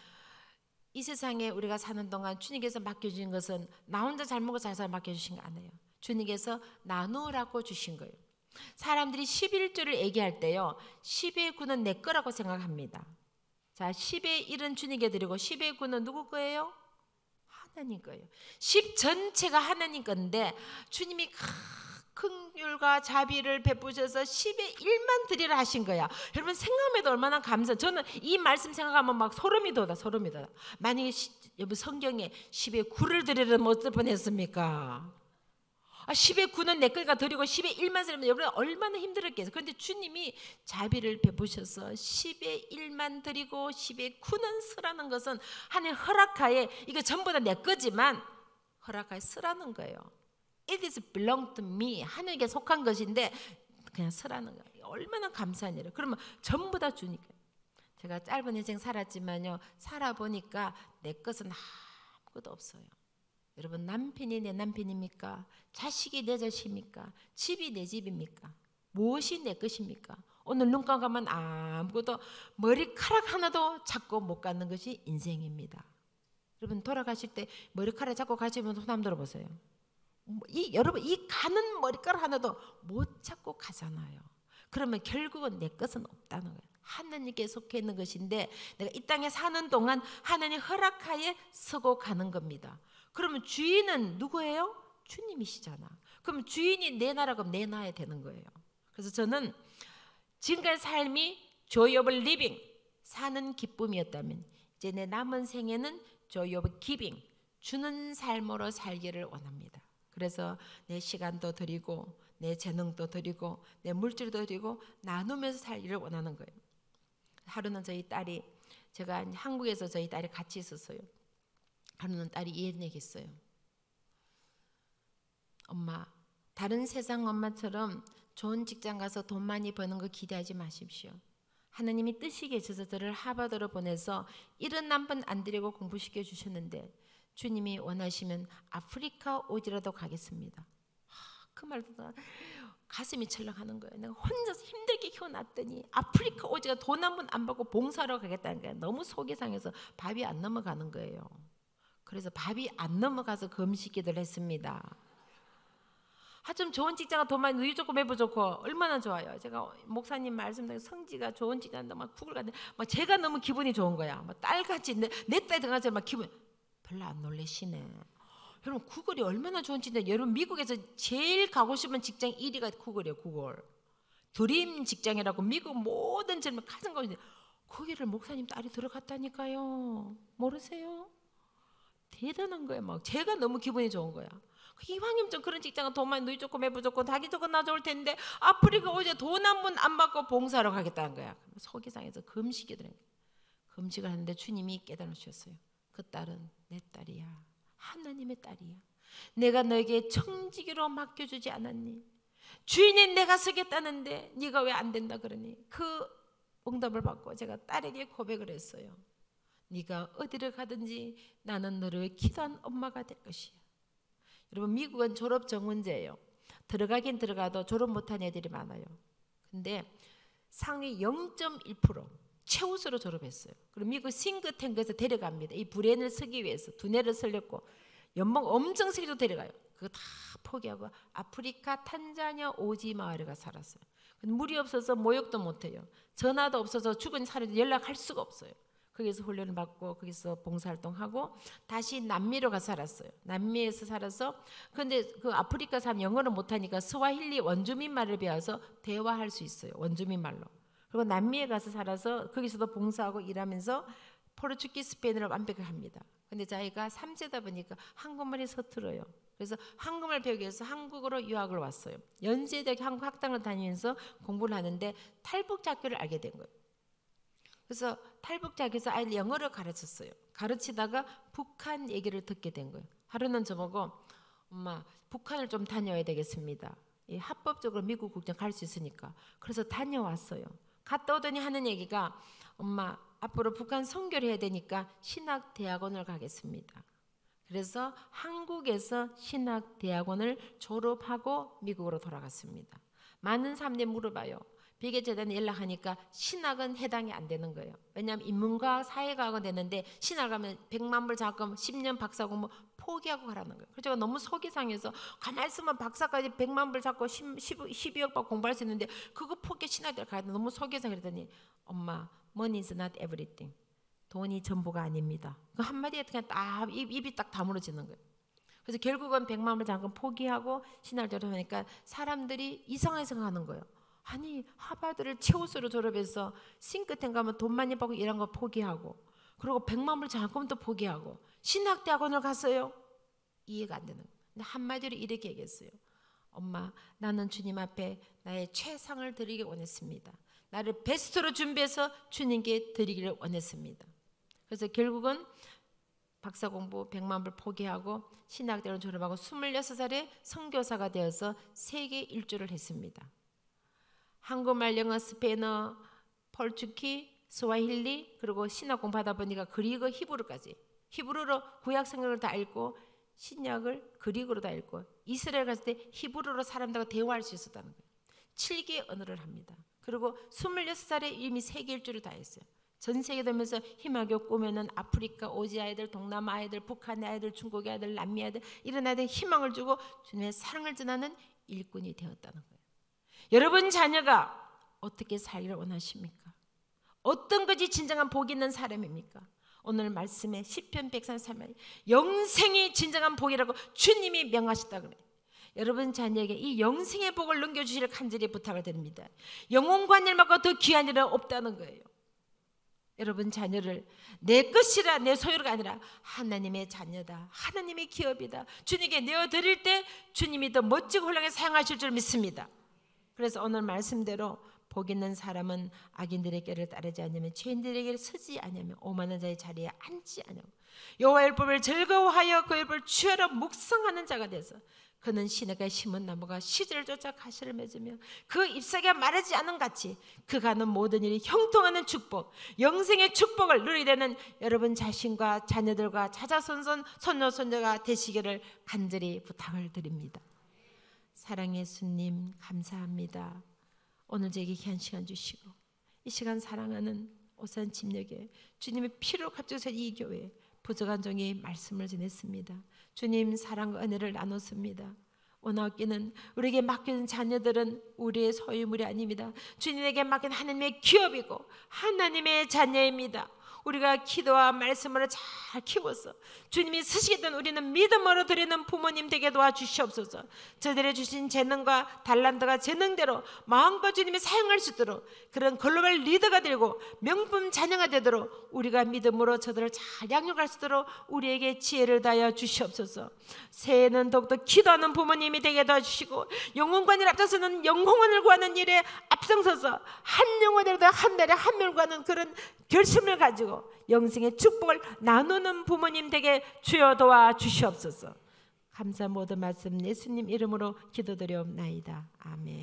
이 세상에 우리가 사는 동안 주님께서 맡겨주신 것은 나 혼자 잘 먹고 잘 살아 맡겨주신 거 아니에요. 주님께서 나누라고 주신 거예요. 사람들이 11조를 얘기할 때요 10의 9는 내 거라고 생각합니다. 자, 10의 1은 주님께 드리고 10의 9는 누구 거예요? 하나님 거예요. 10 전체가 하나님 건데 주님이 긍휼과 자비를 베푸셔서 10의 1만 드리라 하신 거야. 여러분 생각만 해도 얼마나 감사. 저는 이 말씀 생각하면 막 소름이 돋아. 만약에 여러분 성경에 10의 9를 드리려면 어떨 뻔했습니까? 10의 9는 내 거가 드리고 10의 1만 쓰려면 여러분 얼마나 힘들었겠어요. 그런데 주님이 자비를 베푸셔서 10의 1만 드리고 10의 9는 쓰라는 것은 하나님 허락하에 이거 전부 다 내 거지만 허락하에 쓰라는 거예요. It is belong to me. 하나님께 속한 것인데 그냥 서라는 거예요. 얼마나 감사한 일이에요. 그러면 전부 다 주니까. 제가 짧은 인생 살았지만요, 살아보니까 내 것은 아무것도 없어요. 여러분, 남편이 내 남편입니까? 자식이 내 자식입니까? 집이 내 집입니까? 무엇이 내 것입니까? 오늘 눈 감으면 아무것도, 머리카락 하나도 잡고 못 가는 것이 인생입니다. 여러분, 돌아가실 때 머리카락 잡고 가시면 손 한번 들어보세요. 여러분, 이 가는 머리카락 하나도 못 잡고 가잖아요. 그러면 결국은 내 것은 없다는 거예요. 하나님께 속해 있는 것인데 내가 이 땅에 사는 동안 하나님 허락하에 서고 가는 겁니다. 그러면 주인은 누구예요? 주님이시잖아. 그럼 주인이 내 나라, 그럼 내 나야 되는 거예요. 그래서 저는 지금까지 삶이 joy of living, 사는 기쁨이었다면 이제 내 남은 생에는 joy of giving, 주는 삶으로 살기를 원합니다. 그래서 내 시간도 드리고 내 재능도 드리고 내 물질도 드리고 나누면서 살기를 원하는 거예요. 하루는 저희 딸이, 제가 한국에서 저희 딸이 같이 있었어요. 하루는 딸이 이런 얘기했어요. 엄마, 다른 세상 엄마처럼 좋은 직장 가서 돈 많이 버는 거 기대하지 마십시오. 하나님이 뜻이 계셔서 저를 하버드로 보내서 일은 한 번 안 드리고 공부시켜 주셨는데 주님이 원하시면 아프리카 오지라도 가겠습니다. 그 말 듣다 가슴이 철렁하는 거예요. 내가 혼자서 힘들게 키워놨더니 아프리카 오지가 돈 한 번 안 받고 봉사하러 가겠다는 거예요. 너무 속이 상해서 밥이 안 넘어가는 거예요. 그래서 밥이 안 넘어가서 금식기도를 했습니다. 좀 좋은 직장가 돈 많이 누이 좋고 매부 좋고 얼마나 좋아요. 제가 목사님 말씀대로 성지가 좋은 직장인데 막 구글 갔는데 막 제가 너무 기분이 좋은 거야. 막 딸같이 내 딸 들어가서 막 기분 별로 안 놀래시네. 여러분, 구글이 얼마나 좋은 직장인데, 여러분 미국에서 제일 가고 싶은 직장 1위가 구글이에요. 구글 드림 직장이라고 미국 모든 젊은 가장 가고 싶은데 거기를 목사님 딸이 들어갔다니까요. 모르세요? 대단한 거예요. 막 제가 너무 기분이 좋은 거야. 이왕이면 좀 그런 직장은 돈 많이 누이 좋고 매부 좋고 닭이 좋고 나 좋을 텐데 아프리카 오지 돈 한 번 안 받고 봉사하러 가겠다는 거야. 속이 상해서 금식이 들어요. 금식을 하는데 주님이 깨달아 주셨어요. 그 딸은 내 딸이야. 하나님의 딸이야. 내가 너에게 청지기로 맡겨주지 않았니? 주인이 내가 서겠다는데 네가 왜 안 된다 그러니? 그 응답을 받고 제가 딸에게 고백을 했어요. 네가 어디를 가든지 나는 너를 위해 기도한 엄마가 될 것이야. 여러분, 미국은 졸업 정원제예요. 들어가긴 들어가도 졸업 못한 애들이 많아요. 근데 상위 0.1% 최우수로 졸업했어요. 그리고 미국 싱크탱크에서 데려갑니다. 이 브레인을 쓰기 위해서 두뇌를 살렸고 연봉 엄청 세게도 데려가요. 그거 다 포기하고 아프리카 탄자니아 오지 마을에 가 살았어요. 물이 없어서 모욕도 못해요. 전화도 없어서 죽은 사람들 연락할 수가 없어요. 거기서 훈련을 받고 거기서 봉사활동하고 다시 남미로 가 살았어요. 남미에서 살아서, 근데 그 아프리카 사람 영어를 못하니까 스와힐리 원주민 말을 배워서 대화할 수 있어요. 원주민 말로. 그리고 남미에 가서 살아서 거기서도 봉사하고 일하면서 포르투기스 스페인어를 완벽하게 합니다. 근데 자기가 3세다 보니까 한국말이 서툴어요. 그래서 한국말 배우기 위해서 한국으로 유학을 왔어요. 연세대학교 한국 학당을 다니면서 공부를 하는데 탈북자교를 알게 된 거예요. 그래서 탈북자교에서 아이들 영어를 가르쳤어요. 가르치다가 북한 얘기를 듣게 된 거예요. 하루는 저보고 엄마 북한을 좀 다녀야 되겠습니다. 합법적으로 미국 국적 갈 수 있으니까. 그래서 다녀왔어요. 갔다 오더니 하는 얘기가 엄마 앞으로 북한 선교를 해야 되니까 신학대학원을 가겠습니다. 그래서 한국에서 신학대학원을 졸업하고 미국으로 돌아갔습니다. 많은 사람들이 물어봐요. 비계재단에 연락하니까 신학은 해당이 안 되는 거예요. 왜냐하면 인문과학, 사회과학은 되는데 신학 가면 100만 불 자금 10년 박사 공부 포기하고 가라는 거예요. 그래서 제가 너무 속이 상해서 가만히 있으면 박사까지 100만 불 잡고 12억 받고 공부할 수 있는데 그거 포기 신학대학 가야 돼. 너무 속이 상해. 그랬더니 엄마 money is not everything. 돈이 전부가 아닙니다. 그 한마디에 그냥 딱 입이 딱 다물어지는 거예요. 그래서 결국은 100만 불 자금 포기하고 신학대학 하니까 사람들이 이상하게 생각하는 거예요. 아니 하버드를 최우수로 졸업해서 싱크탱크 가면 돈 많이 받고 이런 거 포기하고 그리고 100만 불 자금도 포기하고 신학대학원을 갔어요. 이해가 안 되는 거예요. 근데 한마디로 이렇게 얘기했어요. 엄마 나는 주님 앞에 나의 최상을 드리길 원했습니다. 나를 베스트로 준비해서 주님께 드리기를 원했습니다. 그래서 결국은 박사 공부 100만 불 포기하고 신학대를 졸업하고 26살에 선교사가 되어서 세계 일주를 했습니다. 한국말, 영어, 스페인어, 폴투기, 스와힐리, 그리고 신학 공부하다 보니까 그리고 히브리까지, 히브리로 구약 성경을 다 읽고 신약을 그리고로 다 읽고 이스라엘 갔을 때 히브리로 사람들과 대화할 수 있었다는 거예요. 7개의 언어를 합니다. 그리고 26살에 이미 세계 일주를 다 했어요. 전 세계 되면서 희망교 꾸며는 아프리카, 오지 아이들, 동남아 아이들, 북한의 아이들, 중국의 아이들, 남미 아이들, 이런 아이들 희망을 주고 주님의 사랑을 전하는 일꾼이 되었다는 거예요. 여러분 자녀가 어떻게 살기를 원하십니까? 어떤 것이 진정한 복이 있는 사람입니까? 오늘 말씀에 시편 133편 영생이 진정한 복이라고 주님이 명하셨다 그래요. 여러분 자녀에게 이 영생의 복을 넘겨주시를 간절히 부탁을 드립니다. 영혼과 일만큼 더 귀한 일은 없다는 거예요. 여러분 자녀를 내 것이라 내 소유가 아니라 하나님의 자녀다, 하나님의 기업이다, 주님께 내어드릴 때 주님이 더 멋지고 훌륭하게 사용하실 줄 믿습니다. 그래서 오늘 말씀대로 복 있는 사람은 악인들의 길을 따르지 않으면 죄인들의 길을 서지 않으면 오만한 자의 자리에 앉지 않으면 여호와의 율법을 즐거워하여 그 율법을 주야로 묵상하는 자가 돼서 그는 시내가에 심은 나무가 시절을 쫓아 가시를 맺으며 그 잎사귀가 마르지 않은 같이 그가 하는 모든 일이 형통하는 축복, 영생의 축복을 누리게 되는 여러분 자신과 자녀들과 자자손손 손녀 손녀가 되시기를 간절히 부탁을 드립니다. 사랑의 예수님 감사합니다. 오늘 저에게 귀한 시간 주시고 이 시간 사랑하는 오산 침례교회 주님의 피로 값주신 이 교회 부족한 종이 말씀을 전했습니다. 주님 사랑과 은혜를 나눴습니다. 원하옵기는 우리에게 맡겨진 자녀들은 우리의 소유물이 아닙니다. 주님에게 맡긴 하나님의 기업이고 하나님의 자녀입니다. 우리가 기도와 말씀으로 잘 키워서 주님이 쓰시겠던 우리는 믿음으로 드리는 부모님 되게 도와주시옵소서. 저들의 주신 재능과 달란트가 재능대로 마음껏 주님이 사용할 수 있도록 그런 글로벌 리더가 되고 명품 자녀가 되도록 우리가 믿음으로 저들을 잘 양육할 수 있도록 우리에게 지혜를 다하여 주시옵소서. 새해에는 더욱더 기도하는 부모님이 되게 도와주시고 영혼관을 앞서서는 영혼을 구하는 일에 앞장서서 한 영혼이라도 한 달에 한 명을 구하는 그런 결심을 가지고 영생의 축복을 나누는 부모님 되게 주여 도와 주시옵소서. 감사 모든 말씀 예수님 이름으로 기도드리옵나이다. 아멘.